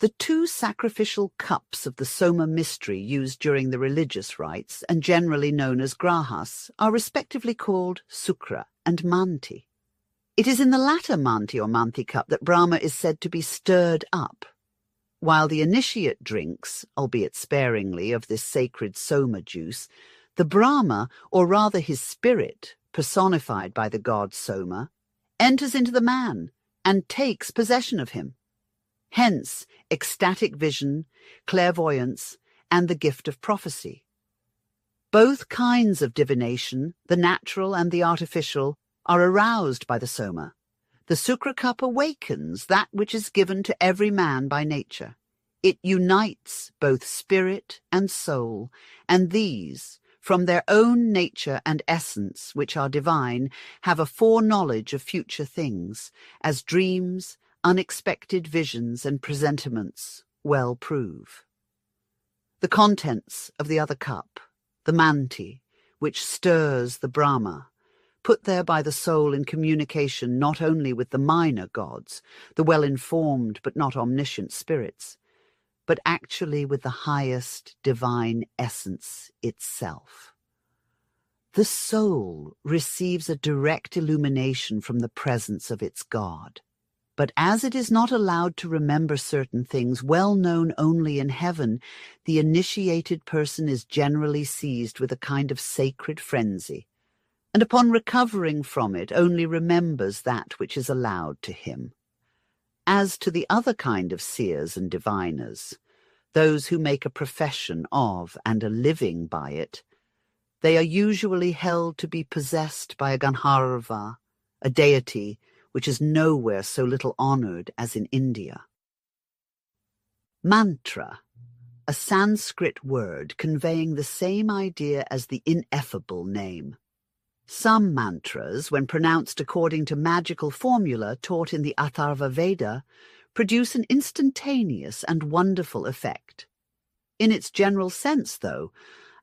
The two sacrificial cups of the Soma mystery used during the religious rites, and generally known as grahas, are respectively called sukra and manti. It is in the latter manti or manti cup that Brahma is said to be stirred up, while the initiate drinks, albeit sparingly, of this sacred Soma juice, the Brahma, or rather his spirit, personified by the god Soma, enters into the man and takes possession of him. Hence, ecstatic vision, clairvoyance, and the gift of prophecy. Both kinds of divination, the natural and the artificial, are aroused by the Soma. The Sukra cup awakens that which is given to every man by nature. It unites both spirit and soul, and these, from their own nature and essence, which are divine, have a foreknowledge of future things, as dreams, unexpected visions, and presentiments well prove. The contents of the other cup, the manti, which stirs the Brahma, put there by the soul in communication not only with the minor gods, the well-informed but not omniscient spirits, but actually with the highest divine essence itself. The soul receives a direct illumination from the presence of its God. But as it is not allowed to remember certain things well known only in heaven, the initiated person is generally seized with a kind of sacred frenzy, and upon recovering from it only remembers that which is allowed to him. As to the other kind of seers and diviners, those who make a profession of and a living by it, they are usually held to be possessed by a Gandharva, a deity which is nowhere so little honored as in India. Mantra, a Sanskrit word conveying the same idea as the ineffable name. Some mantras, when pronounced according to magical formula taught in the Atharva Veda, produce an instantaneous and wonderful effect. In its general sense, though,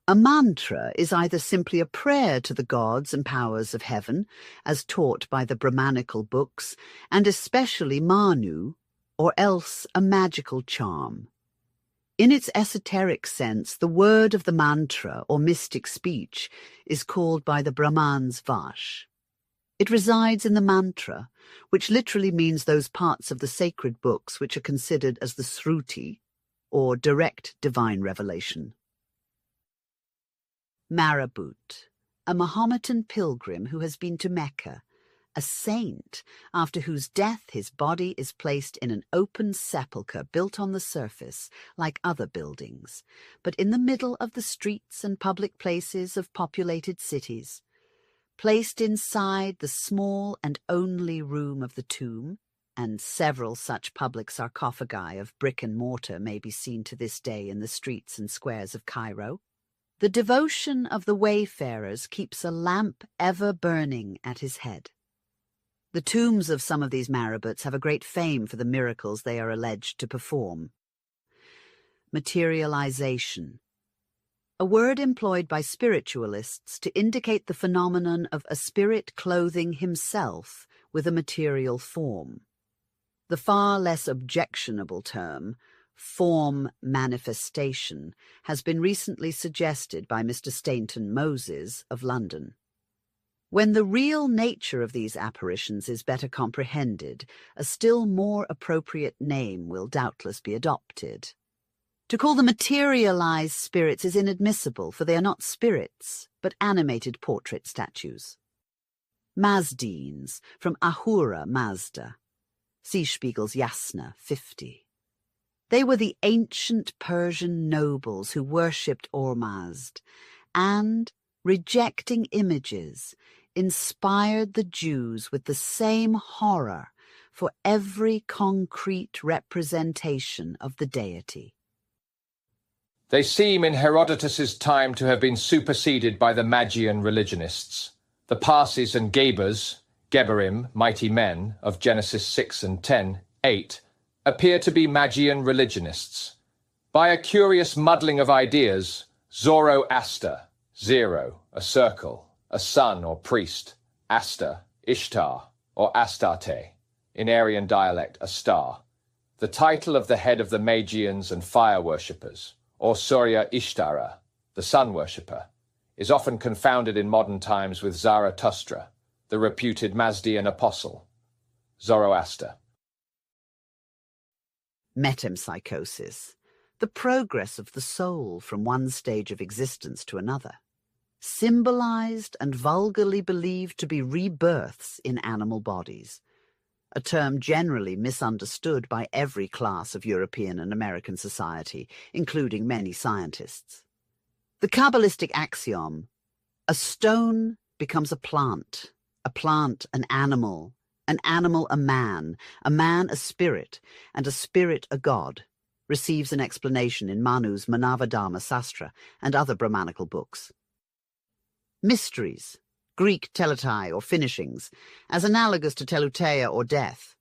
a mantra is either simply a prayer to the gods and powers of heaven, as taught by the Brahmanical books, and especially Manu, or else a magical charm. In its esoteric sense, the word of the mantra, or mystic speech, is called by the Brahmans Vash. It resides in the mantra, which literally means those parts of the sacred books which are considered as the Sruti, or direct divine revelation. Marabut, a Mahometan pilgrim who has been to Mecca, a saint after whose death his body is placed in an open sepulchre built on the surface like other buildings, but in the middle of the streets and public places of populated cities. Placed inside the small and only room of the tomb, and several such public sarcophagi of brick and mortar may be seen to this day in the streets and squares of Cairo, the devotion of the wayfarers keeps a lamp ever burning at his head. The tombs of some of these marabots have a great fame for the miracles they are alleged to perform. Materialization, a word employed by spiritualists to indicate the phenomenon of a spirit clothing himself with a material form. The far less objectionable term, form manifestation, has been recently suggested by Mr. Stainton Moses of London. When the real nature of these apparitions is better comprehended, a still more appropriate name will doubtless be adopted. To call them materialized spirits is inadmissible, for they are not spirits, but animated portrait statues. Mazdines, from Ahura Mazda. See Spiegel's Yasna, 50. They were the ancient Persian nobles who worshipped Ormazd, and, rejecting images, inspired the Jews with the same horror for every concrete representation of the deity. They seem in Herodotus's time to have been superseded by the Magian religionists. The Parsis and Gebers, Geberim, mighty men, of Genesis 6 and 10, 8, appear to be Magian religionists. By a curious muddling of ideas, Zoroaster, zero, a circle, a sun or priest, Asta, Ishtar, or Astarte, in Aryan dialect a star, the title of the head of the Magians and fire worshippers, or Surya Ishtara, the sun worshipper, is often confounded in modern times with Zarathustra, the reputed Mazdian apostle, Zoroaster. Metempsychosis, the progress of the soul from one stage of existence to another, symbolized and vulgarly believed to be rebirths in animal bodies, a term generally misunderstood by every class of European and American society, including many scientists. The Kabbalistic axiom, a stone becomes a plant an animal a man a spirit, and a spirit a god, receives an explanation in Manu's Manavadharma Sastra and other Brahmanical books. Mysteries, Greek teletai or finishings, as analogous to teluteia or death.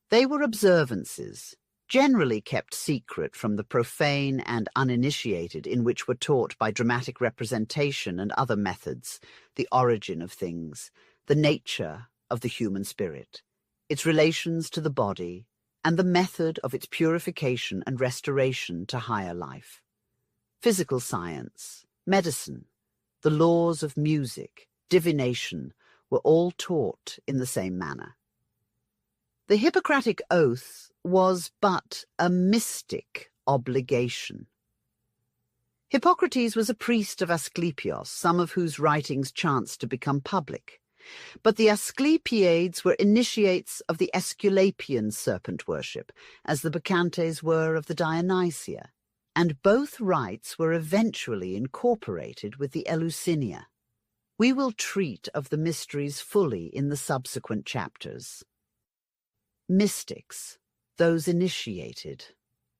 They were observances, generally kept secret from the profane and uninitiated, in which were taught by dramatic representation and other methods the origin of things, the nature of the human spirit, its relations to the body, and the method of its purification and restoration to higher life. Physical science, medicine, the laws of music, divination were all taught in the same manner. The Hippocratic Oath was but a mystic obligation. Hippocrates was a priest of Asclepios, some of whose writings chanced to become public. But the Asclepiades were initiates of the Aesculapian serpent worship, as the Bacchantes were of the Dionysia, and both rites were eventually incorporated with the Eleusinia. We will treat of the mysteries fully in the subsequent chapters. Mystics, those initiated.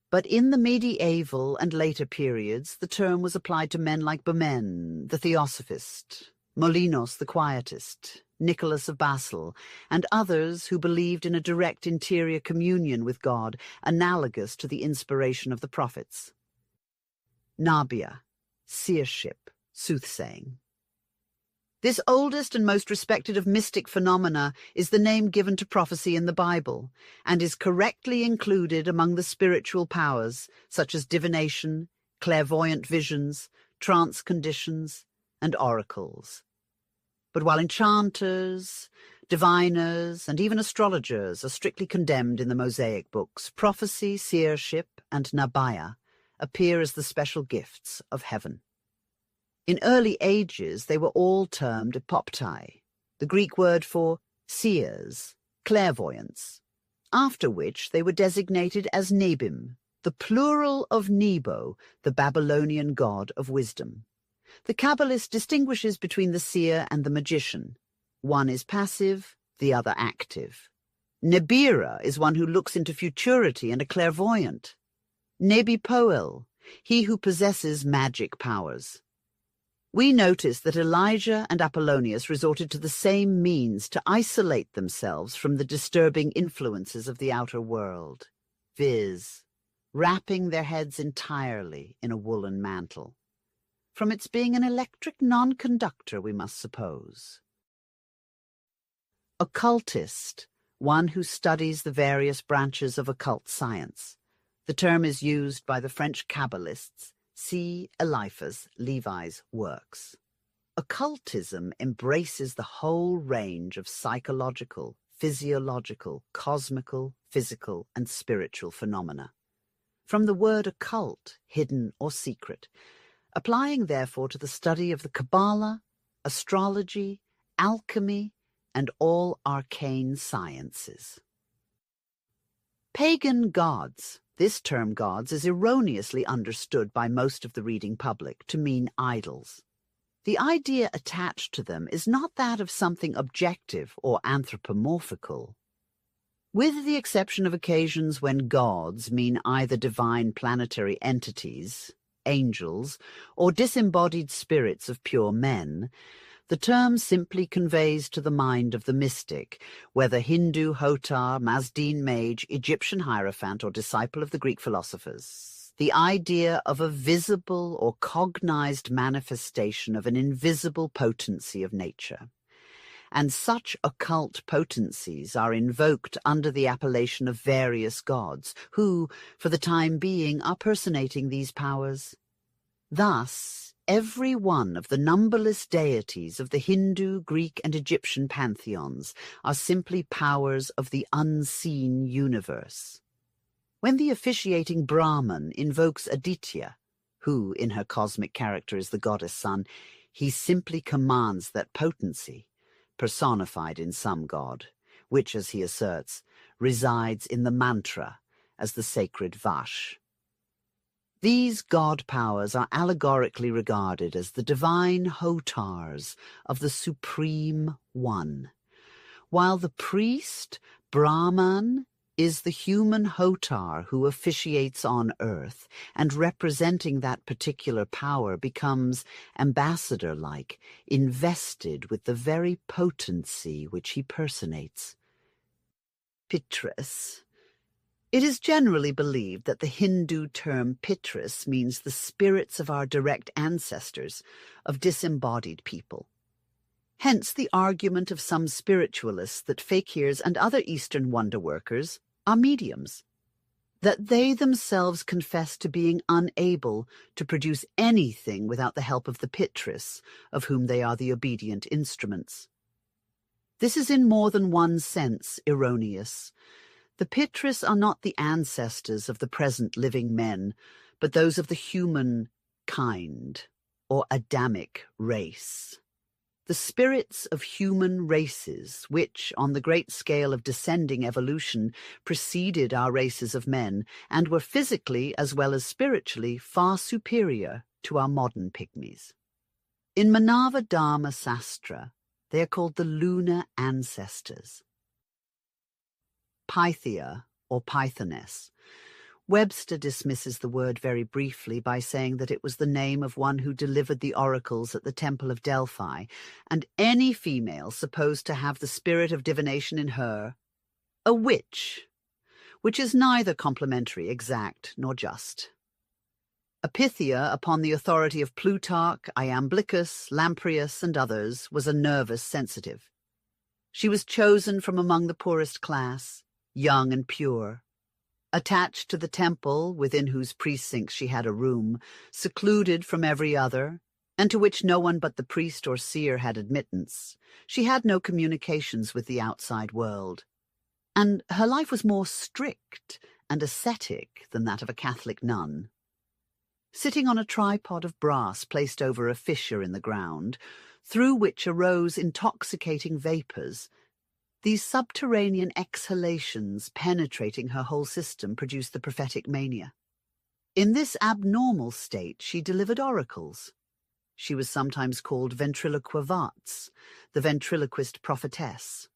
But in the medieval and later periods, the term was applied to men like Bemen, the Theosophist, Molinos the Quietist, Nicholas of Basel, and others who believed in a direct interior communion with God, analogous to the inspiration of the prophets. Nabia, seership, soothsaying. This oldest and most respected of mystic phenomena is the name given to prophecy in the Bible, and is correctly included among the spiritual powers, such as divination, clairvoyant visions, trance conditions, and oracles. But while enchanters, diviners, and even astrologers are strictly condemned in the Mosaic books, prophecy, seership, and nabaya appear as the special gifts of heaven. In early ages, they were all termed epoptai, the Greek word for seers, clairvoyants, after which they were designated as Nebim, the plural of Nebo, the Babylonian god of wisdom. The Kabbalist distinguishes between the seer and the magician. One is passive, the other active. Nebira is one who looks into futurity and a clairvoyant. Nebi Poel, he who possesses magic powers. We notice that Elijah and Apollonius resorted to the same means to isolate themselves from the disturbing influences of the outer world, viz., wrapping their heads entirely in a woolen mantle. From its being an electric non-conductor, we must suppose. Occultist, one who studies the various branches of occult science. The term is used by the French Kabbalists. See Eliphas Levi's works. Occultism embraces the whole range of psychological, physiological, cosmical, physical, and spiritual phenomena. From the word occult, hidden or secret, applying therefore to the study of the Kabbalah, astrology, alchemy, and all arcane sciences. Pagan gods. This term gods is erroneously understood by most of the reading public to mean idols. The idea attached to them is not that of something objective or anthropomorphical. With the exception of occasions when gods mean either divine planetary entities, angels, or disembodied spirits of pure men, the term simply conveys to the mind of the mystic, whether Hindu, Hotar, Mazdeen mage, Egyptian hierophant, or disciple of the Greek philosophers, the idea of a visible or cognized manifestation of an invisible potency of nature. And such occult potencies are invoked under the appellation of various gods, who, for the time being, are personating these powers. Thus, every one of the numberless deities of the Hindu, Greek, and Egyptian pantheons are simply powers of the unseen universe. When the officiating Brahman invokes Aditya, who in her cosmic character is the goddess sun, he simply commands that potency, personified in some god, which, as he asserts, resides in the mantra as the sacred Vash. These god powers are allegorically regarded as the divine hotars of the Supreme One, while the priest, Brahman, is the human hotar who officiates on earth, and representing that particular power becomes ambassador-like, invested with the very potency which he personates. Pitris. It is generally believed that the Hindu term Pitris means the spirits of our direct ancestors, of disembodied people. Hence the argument of some spiritualists that fakirs and other Eastern wonder workers are mediums, that they themselves confess to being unable to produce anything without the help of the Pitris, of whom they are the obedient instruments. This is in more than one sense erroneous. The Pitris are not the ancestors of the present living men, but those of the human kind, or Adamic race. The spirits of human races, which, on the great scale of descending evolution, preceded our races of men, and were physically as well as spiritually far superior to our modern pygmies. In Manava Dharma Sastra, they are called the lunar ancestors. Pythia, or Pythoness. Webster dismisses the word very briefly by saying that it was the name of one who delivered the oracles at the Temple of Delphi, and any female supposed to have the spirit of divination in her, a witch, which is neither complimentary, exact, nor just. A Pythia, upon the authority of Plutarch, Iamblichus, Lamprias, and others, was a nervous sensitive. She was chosen from among the poorest class, young and pure, attached to the temple within whose precincts she had a room, secluded from every other, and to which no one but the priest or seer had admittance. She had no communications with the outside world, and her life was more strict and ascetic than that of a Catholic nun. Sitting on a tripod of brass placed over a fissure in the ground, through which arose intoxicating vapours, these subterranean exhalations penetrating her whole system produced the prophetic mania. In this abnormal state she delivered oracles. She was sometimes called ventriloquivats, the ventriloquist prophetess.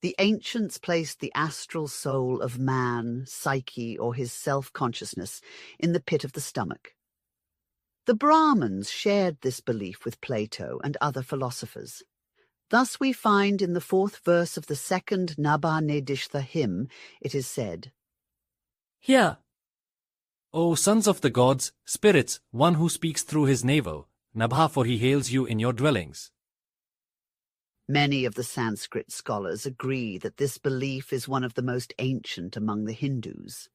The ancients placed the astral soul of man, psyche, or his self-consciousness in the pit of the stomach. The Brahmins shared this belief with Plato and other philosophers. Thus we find in the 4th verse of the 2nd Nabha Nedishtha hymn, it is said, Hear, O sons of the gods, spirits, one who speaks through his navel, Nabha, for he hails you in your dwellings. Many of the Sanskrit scholars agree that this belief is one of the most ancient among the Hindus.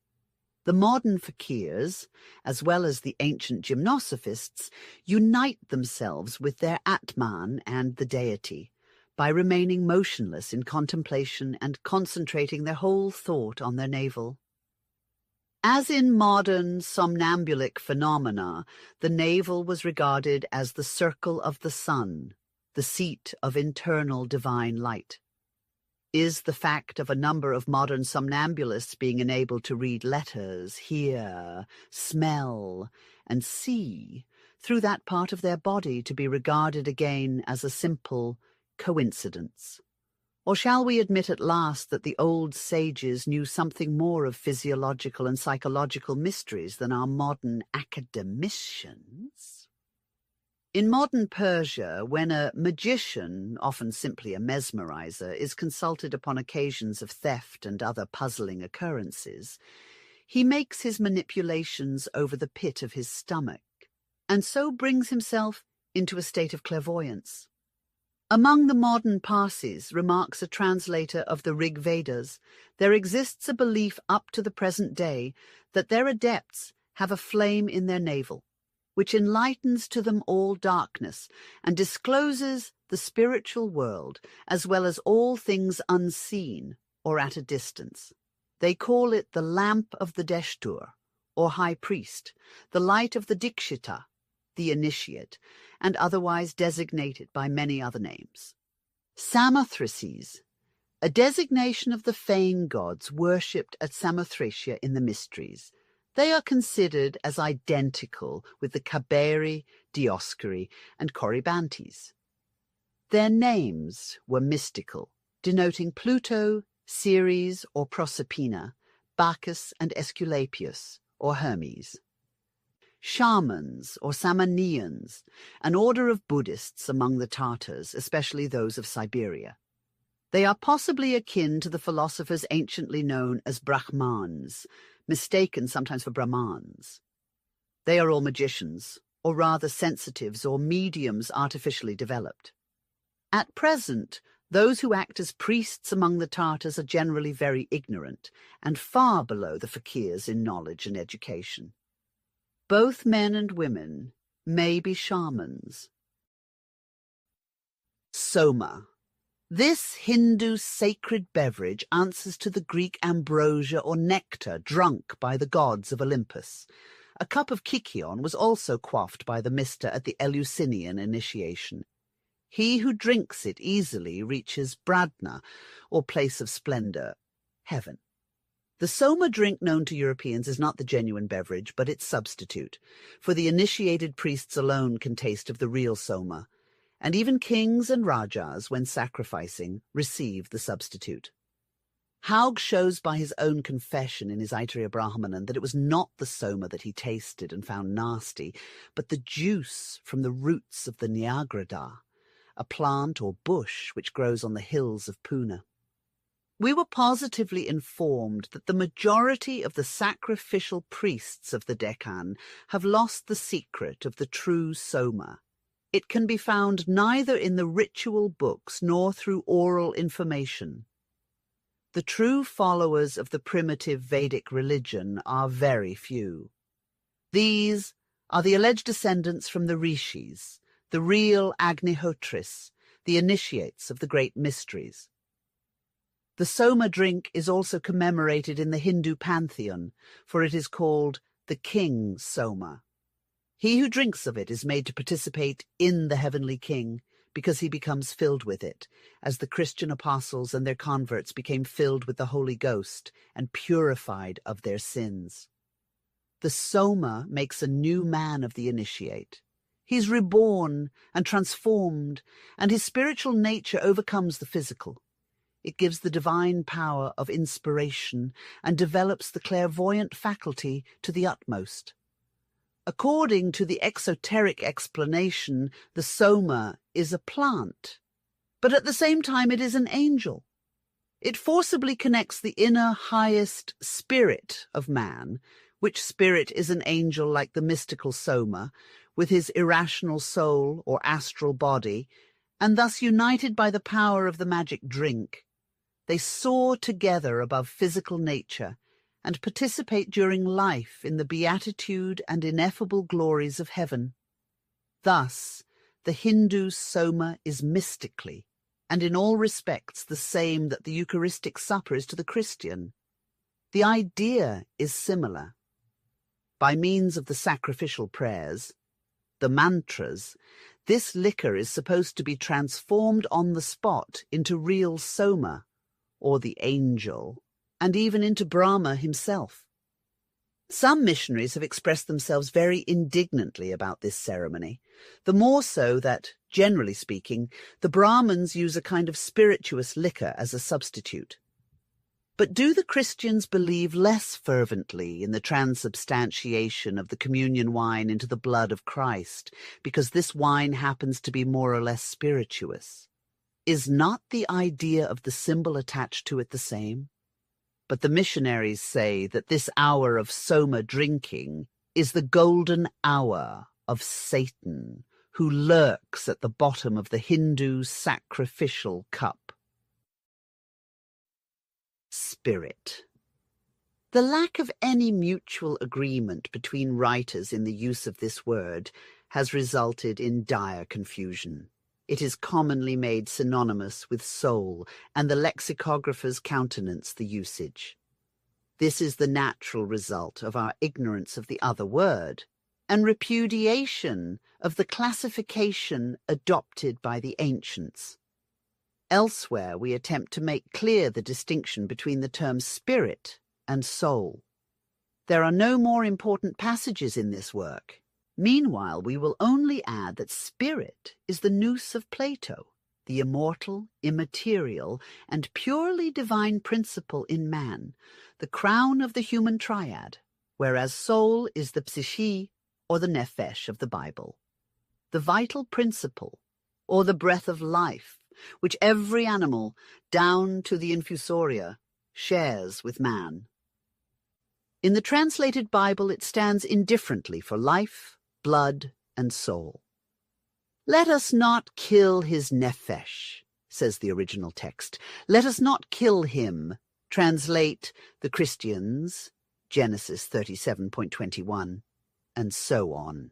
The modern fakirs, as well as the ancient gymnosophists, unite themselves with their Atman and the deity, by remaining motionless in contemplation and concentrating their whole thought on their navel. As in modern somnambulic phenomena, the navel was regarded as the circle of the sun, the seat of internal divine light. Is the fact of a number of modern somnambulists being enabled to read letters, hear, smell, and see through that part of their body to be regarded again as a simple coincidence? Or shall we admit at last that the old sages knew something more of physiological and psychological mysteries than our modern academicians? In modern Persia, when a magician, often simply a mesmerizer, is consulted upon occasions of theft and other puzzling occurrences, he makes his manipulations over the pit of his stomach, and so brings himself into a state of clairvoyance. Among the modern Parsis, remarks a translator of the Rig Vedas, there exists a belief up to the present day that their adepts have a flame in their navel, which enlightens to them all darkness and discloses the spiritual world as well as all things unseen or at a distance. They call it the lamp of the Deshtur, or high priest, the light of the Dikshita, the initiate, and otherwise designated by many other names. Samothraces, a designation of the fane gods worshipped at Samothracia in the mysteries. They are considered as identical with the Kaberi, Dioscuri, and Corybantes. Their names were mystical, denoting Pluto, Ceres or Proserpina, Bacchus and Aesculapius or Hermes. Shamans or Samanians, an order of Buddhists among the Tatars, especially those of Siberia. They are possibly akin to the philosophers anciently known as Brahmans, mistaken sometimes for Brahmans. They are all magicians, or rather sensitives or mediums artificially developed. At present, those who act as priests among the Tatars are generally very ignorant and far below the fakirs in knowledge and education. Both men and women may be shamans. Soma. This Hindu sacred beverage answers to the Greek ambrosia or nectar drunk by the gods of Olympus. A cup of kykeon was also quaffed by the Mista at the Eleusinian initiation. He who drinks it easily reaches Bradna, or place of splendor, heaven. The Soma drink known to Europeans is not the genuine beverage, but its substitute, for the initiated priests alone can taste of the real Soma, and even kings and rajas, when sacrificing, receive the substitute. Haug shows by his own confession in his Aitareya Brahmanan that it was not the Soma that he tasted and found nasty, but the juice from the roots of the Nyagrada, a plant or bush which grows on the hills of Pune. We were positively informed that the majority of the sacrificial priests of the Deccan have lost the secret of the true Soma. It can be found neither in the ritual books nor through oral information. The true followers of the primitive Vedic religion are very few. These are the alleged descendants from the Rishis, the real Agnihotris, the initiates of the great mysteries. The Soma drink is also commemorated in the Hindu pantheon, for it is called the King Soma. He who drinks of it is made to participate in the heavenly king, because he becomes filled with it, as the Christian apostles and their converts became filled with the Holy Ghost and purified of their sins. The Soma makes a new man of the initiate. He's reborn and transformed, and his spiritual nature overcomes the physical. It gives the divine power of inspiration and develops the clairvoyant faculty to the utmost. According to the exoteric explanation, the Soma is a plant, but at the same time it is an angel. It forcibly connects the inner highest spirit of man, which spirit is an angel like the mystical Soma, with his irrational soul or astral body, and thus united by the power of the magic drink, they soar together above physical nature and participate during life in the beatitude and ineffable glories of heaven. Thus, the Hindu Soma is mystically, and in all respects, the same that the Eucharistic supper is to the Christian. The idea is similar. By means of the sacrificial prayers, the mantras, this liquor is supposed to be transformed on the spot into real Soma, or the angel, and even into Brahma himself. Some missionaries have expressed themselves very indignantly about this ceremony, the more so that, generally speaking, the Brahmins use a kind of spirituous liquor as a substitute. But do the Christians believe less fervently in the transubstantiation of the communion wine into the blood of Christ, because this wine happens to be more or less spirituous? Is not the idea of the symbol attached to it the same? But the missionaries say that this hour of Soma drinking is the golden hour of Satan, who lurks at the bottom of the Hindu sacrificial cup. Spirit. The lack of any mutual agreement between writers in the use of this word has resulted in dire confusion. It is commonly made synonymous with soul, and the lexicographers countenance the usage. This is the natural result of our ignorance of the other word, and repudiation of the classification adopted by the ancients. Elsewhere we attempt to make clear the distinction between the terms spirit and soul. There are no more important passages in this work. Meanwhile, we will only add that spirit is the nous of Plato, the immortal, immaterial, and purely divine principle in man, the crown of the human triad, whereas soul is the psyche or the nephesh of the Bible, the vital principle or the breath of life, which every animal, down to the infusoria, shares with man. In the translated Bible it stands indifferently for life, blood, and soul. "Let us not kill his nephesh," says the original text. "Let us not kill him," translate the Christians, Genesis 37.21, and so on.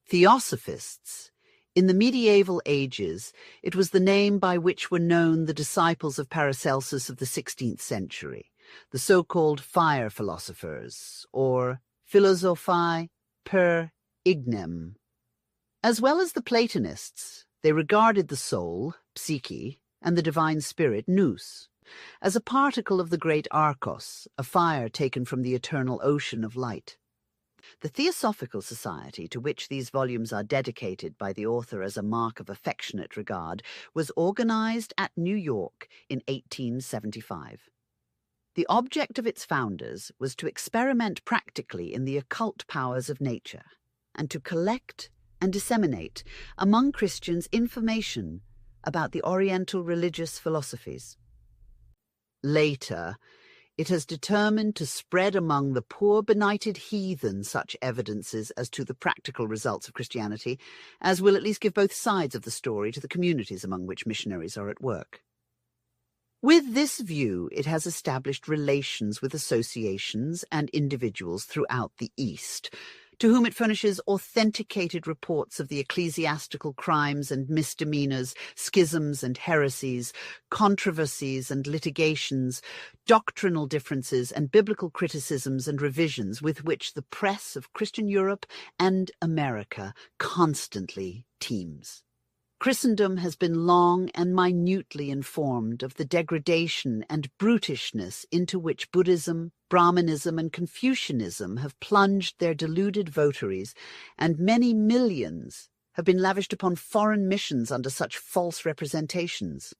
Theosophists. In the medieval ages, it was the name by which were known the disciples of Paracelsus of the 16th century, the so-called fire philosophers, or philosophi per ignem. As well as the Platonists, they regarded the soul, psyche, and the divine spirit, nous, as a particle of the great arcos, a fire taken from the eternal ocean of light. The Theosophical Society, to which these volumes are dedicated by the author as a mark of affectionate regard, was organized at New York in 1875. The object of its founders was to experiment practically in the occult powers of nature, and to collect and disseminate among Christians information about the Oriental religious philosophies. Later, it has determined to spread among the poor benighted heathen such evidences as to the practical results of Christianity, as will at least give both sides of the story to the communities among which missionaries are at work. With this view, it has established relations with associations and individuals throughout the East, to whom it furnishes authenticated reports of the ecclesiastical crimes and misdemeanors, schisms and heresies, controversies and litigations, doctrinal differences and biblical criticisms and revisions with which the press of Christian Europe and America constantly teems. Christendom has been long and minutely informed of the degradation and brutishness into which Buddhism, Brahmanism, and Confucianism have plunged their deluded votaries, and many millions have been lavished upon foreign missions under such false representations.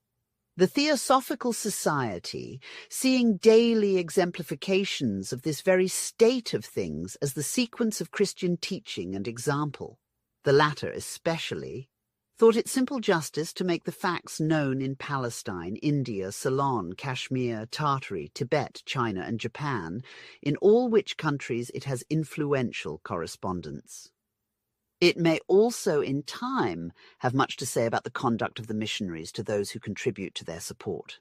The Theosophical Society, seeing daily exemplifications of this very state of things as the sequence of Christian teaching and example, the latter especially, thought it simple justice to make the facts known in Palestine, India, Ceylon, Kashmir, Tartary, Tibet, China, and Japan, in all which countries it has influential correspondence. It may also, in time, have much to say about the conduct of the missionaries to those who contribute to their support.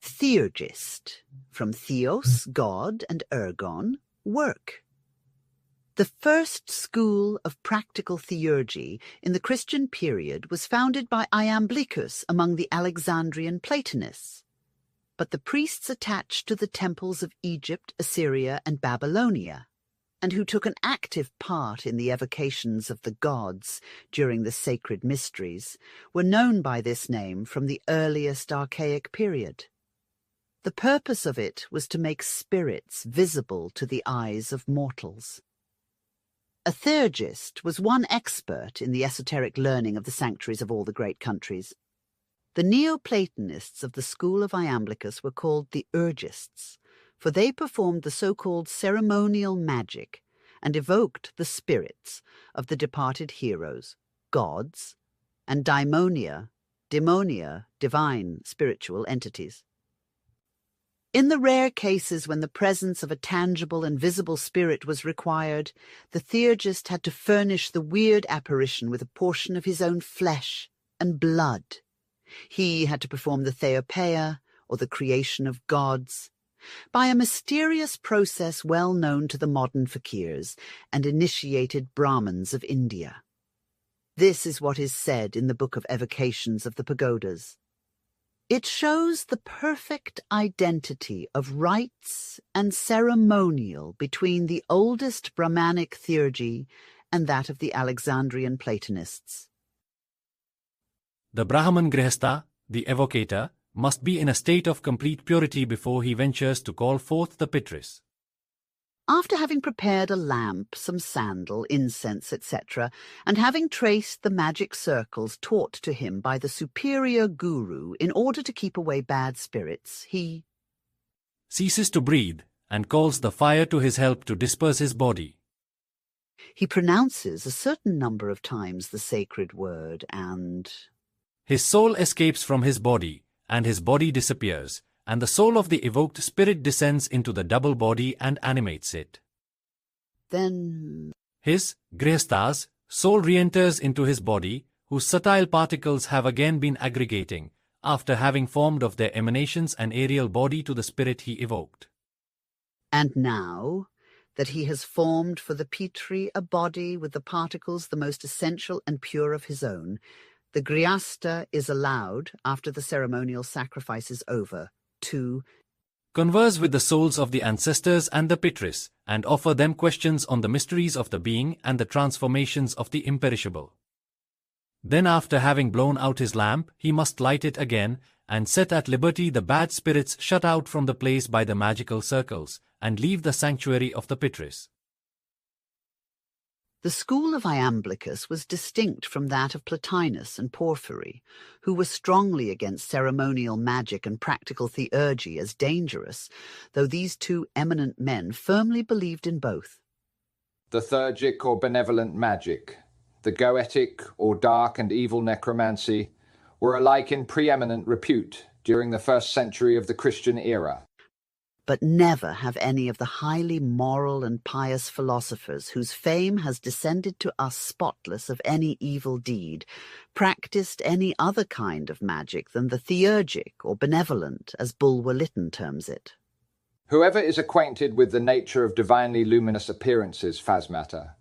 Theurgist, from theos, God, and ergon, work. The first school of practical theurgy in the Christian period was founded by Iamblichus among the Alexandrian Platonists, but the priests attached to the temples of Egypt, Assyria, and Babylonia, and who took an active part in the evocations of the gods during the sacred mysteries, were known by this name from the earliest archaic period. The purpose of it was to make spirits visible to the eyes of mortals. A theurgist was one expert in the esoteric learning of the sanctuaries of all the great countries. The Neoplatonists of the school of Iamblichus were called the urgists, for they performed the so-called ceremonial magic and evoked the spirits of the departed heroes, gods, and daimonia, divine spiritual entities. In the rare cases when the presence of a tangible and visible spirit was required, the theurgist had to furnish the weird apparition with a portion of his own flesh and blood. He had to perform the theopeia, or the creation of gods, by a mysterious process well known to the modern fakirs and initiated Brahmins of India. This is what is said in the Book of Evocations of the Pagodas. It shows the perfect identity of rites and ceremonial between the oldest Brahmanic theurgy and that of the Alexandrian Platonists. The Brahman Grihastha, the evocator, must be in a state of complete purity before he ventures to call forth the Pitris. After having prepared a lamp, some sandal, incense, etc., and having traced the magic circles taught to him by the superior guru in order to keep away bad spirits, he ceases to breathe and calls the fire to his help to disperse his body. He pronounces a certain number of times the sacred word and his soul escapes from his body, and his body disappears, and the soul of the evoked spirit descends into the double body and animates it. Then His, Grihastha's, soul re-enters into his body, whose subtle particles have again been aggregating, after having formed of their emanations an aerial body to the spirit he evoked. And now that he has formed for the Pitri a body with the particles the most essential and pure of his own, the Grihastha is allowed, after the ceremonial sacrifice is over, to converse with the souls of the ancestors and the Pitris, and offer them questions on the mysteries of the being and the transformations of the imperishable. Then, after having blown out his lamp, he must light it again, and set at liberty the bad spirits shut out from the place by the magical circles, and leave the sanctuary of the Pitris. The school of Iamblichus was distinct from that of Plotinus and Porphyry, who were strongly against ceremonial magic and practical theurgy as dangerous, though these two eminent men firmly believed in both. The theurgic or benevolent magic, the goetic or dark and evil necromancy, were alike in preeminent repute during the 1st century of the Christian era. But never have any of the highly moral and pious philosophers whose fame has descended to us spotless of any evil deed practiced any other kind of magic than the theurgic or benevolent, as Bulwer Lytton terms it. Whoever is acquainted with the nature of divinely luminous appearances, Phasmata,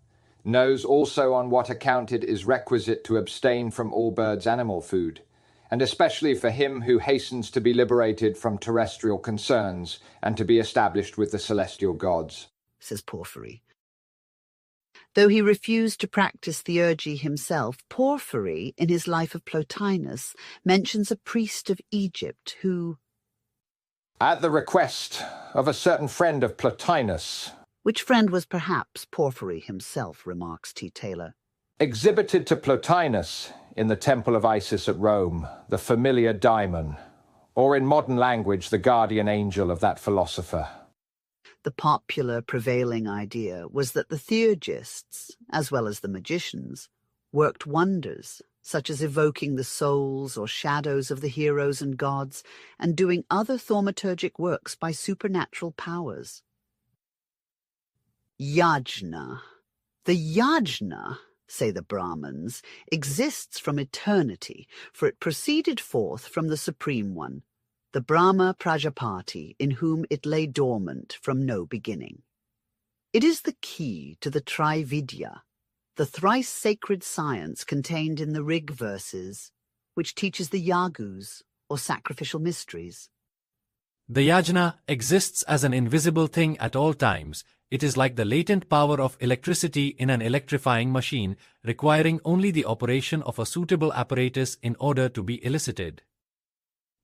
knows also on what account it is requisite to abstain from all birds' animal food, and especially for him who hastens to be liberated from terrestrial concerns and to be established with the celestial gods, says Porphyry. Though he refused to practice theurgy himself, Porphyry, in his Life of Plotinus, mentions a priest of Egypt who, at the request of a certain friend of Plotinus, which friend was perhaps Porphyry himself, remarks T. Taylor, exhibited to Plotinus in the Temple of Isis at Rome the familiar daimon, or in modern language the guardian angel of that philosopher. The popular prevailing idea was that the theurgists, as well as the magicians, worked wonders, such as evoking the souls or shadows of the heroes and gods, and doing other thaumaturgic works by supernatural powers. Yajna. The yajna, say the Brahmins, exists from eternity, for it proceeded forth from the Supreme One, the Brahma Prajapati, in whom it lay dormant from no beginning. It is the key to the Trividya, the thrice sacred science contained in the Rig verses, which teaches the yagus, or sacrificial mysteries. The yajna exists as an invisible thing at all times. It is like the latent power of electricity in an electrifying machine, requiring only the operation of a suitable apparatus in order to be elicited.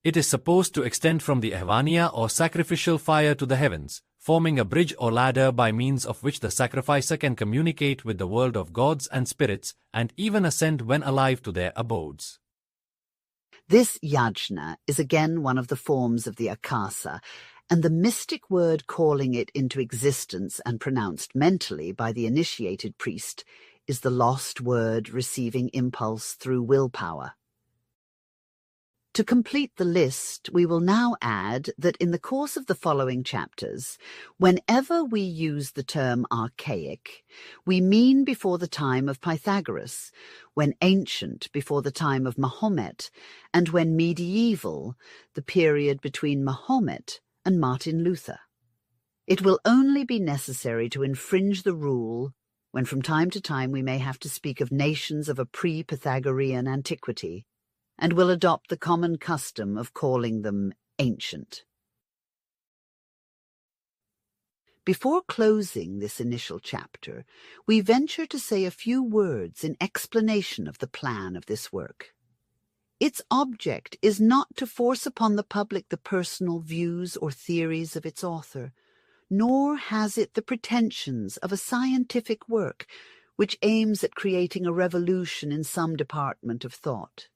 It is supposed to extend from the Ahvaniya or sacrificial fire to the heavens, forming a bridge or ladder by means of which the sacrificer can communicate with the world of gods and spirits, and even ascend when alive to their abodes. This yajna is again one of the forms of the akasa, and the mystic word calling it into existence and pronounced mentally by the initiated priest is the lost word receiving impulse through willpower. To complete the list, we will now add that in the course of the following chapters, whenever we use the term archaic, we mean before the time of Pythagoras, when ancient before the time of Mahomet, and when medieval, the period between Mahomet and Martin Luther. It will only be necessary to infringe the rule when from time to time we may have to speak of nations of a pre-Pythagorean antiquity, and will adopt the common custom of calling them ancient. Before closing this initial chapter, we venture to say a few words in explanation of the plan of this work. Its object is not to force upon the public the personal views or theories of its author, nor has it the pretensions of a scientific work which aims at creating a revolution in some department of thought.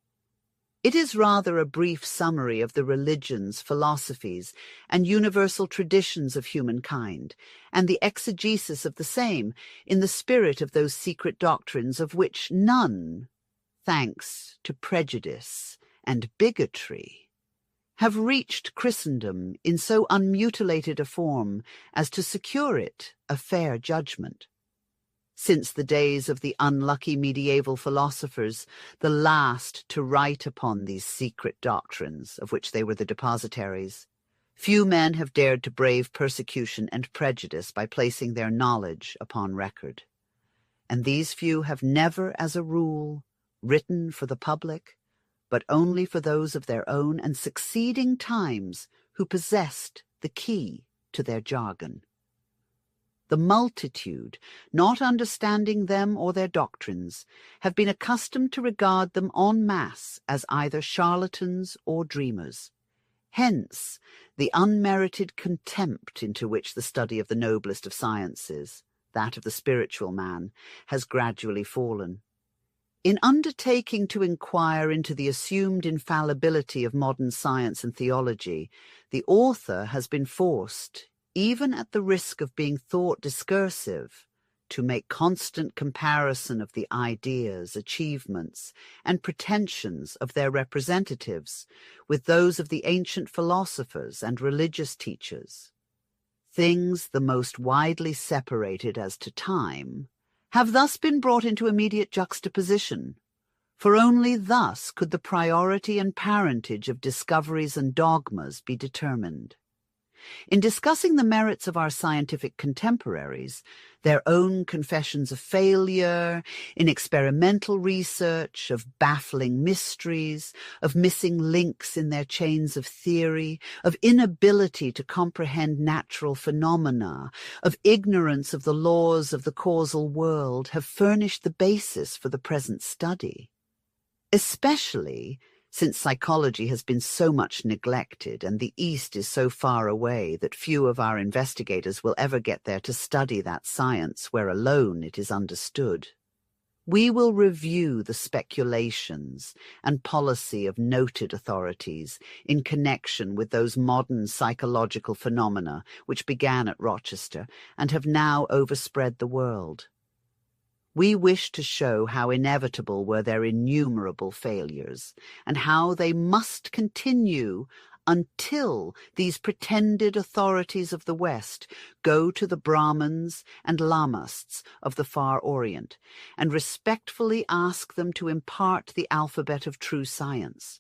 It is rather a brief summary of the religions, philosophies, and universal traditions of humankind, and the exegesis of the same in the spirit of those secret doctrines of which none, thanks to prejudice and bigotry, have reached Christendom in so unmutilated a form as to secure it a fair judgment. Since the days of the unlucky medieval philosophers, the last to write upon these secret doctrines, of which they were the depositaries, few men have dared to brave persecution and prejudice by placing their knowledge upon record. And these few have never, as a rule, written for the public, but only for those of their own and succeeding times who possessed the key to their jargon. The multitude, not understanding them or their doctrines, have been accustomed to regard them en masse as either charlatans or dreamers. Hence, the unmerited contempt into which the study of the noblest of sciences, that of the spiritual man, has gradually fallen. In undertaking to inquire into the assumed infallibility of modern science and theology, the author has been forced, even at the risk of being thought discursive, to make constant comparison of the ideas, achievements, and pretensions of their representatives with those of the ancient philosophers and religious teachers. Things the most widely separated as to time have thus been brought into immediate juxtaposition, for only thus could the priority and parentage of discoveries and dogmas be determined. In discussing the merits of our scientific contemporaries, their own confessions of failure, in experimental research, of baffling mysteries, of missing links in their chains of theory, of inability to comprehend natural phenomena, of ignorance of the laws of the causal world, have furnished the basis for the present study. Especially since psychology has been so much neglected and the East is so far away that few of our investigators will ever get there to study that science where alone it is understood. We will review the speculations and policy of noted authorities in connection with those modern psychological phenomena which began at Rochester and have now overspread the world. We wish to show how inevitable were their innumerable failures, and how they must continue until these pretended authorities of the West go to the Brahmins and Lamasts of the Far Orient, and respectfully ask them to impart the alphabet of true science.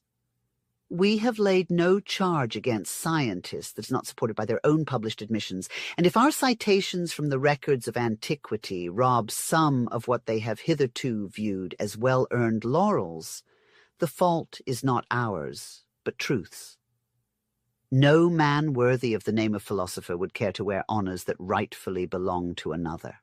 We have laid no charge against scientists that is not supported by their own published admissions, and if our citations from the records of antiquity rob some of what they have hitherto viewed as well-earned laurels, the fault is not ours, but truth's. No man worthy of the name of philosopher would care to wear honours that rightfully belong to another.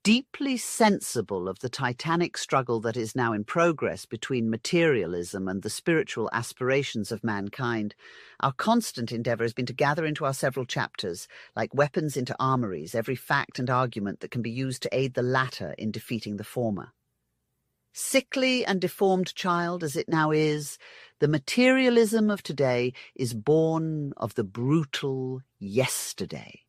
Deeply sensible of the titanic struggle that is now in progress between materialism and the spiritual aspirations of mankind, our constant endeavour has been to gather into our several chapters, like weapons into armories, every fact and argument that can be used to aid the latter in defeating the former. Sickly and deformed child as it now is, the materialism of today is born of the brutal yesterday.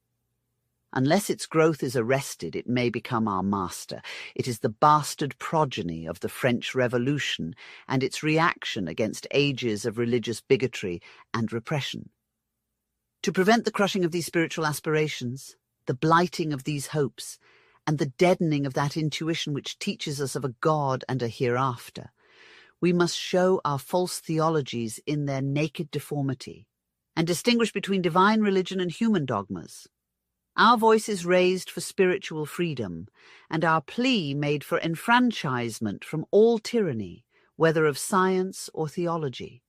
Unless its growth is arrested, it may become our master. It is the bastard progeny of the French Revolution and its reaction against ages of religious bigotry and repression. To prevent the crushing of these spiritual aspirations, the blighting of these hopes, and the deadening of that intuition which teaches us of a God and a hereafter, we must show our false theologies in their naked deformity, and distinguish between divine religion and human dogmas. Our voice is raised for spiritual freedom, and our plea made for enfranchisement from all tyranny, whether of science or theology.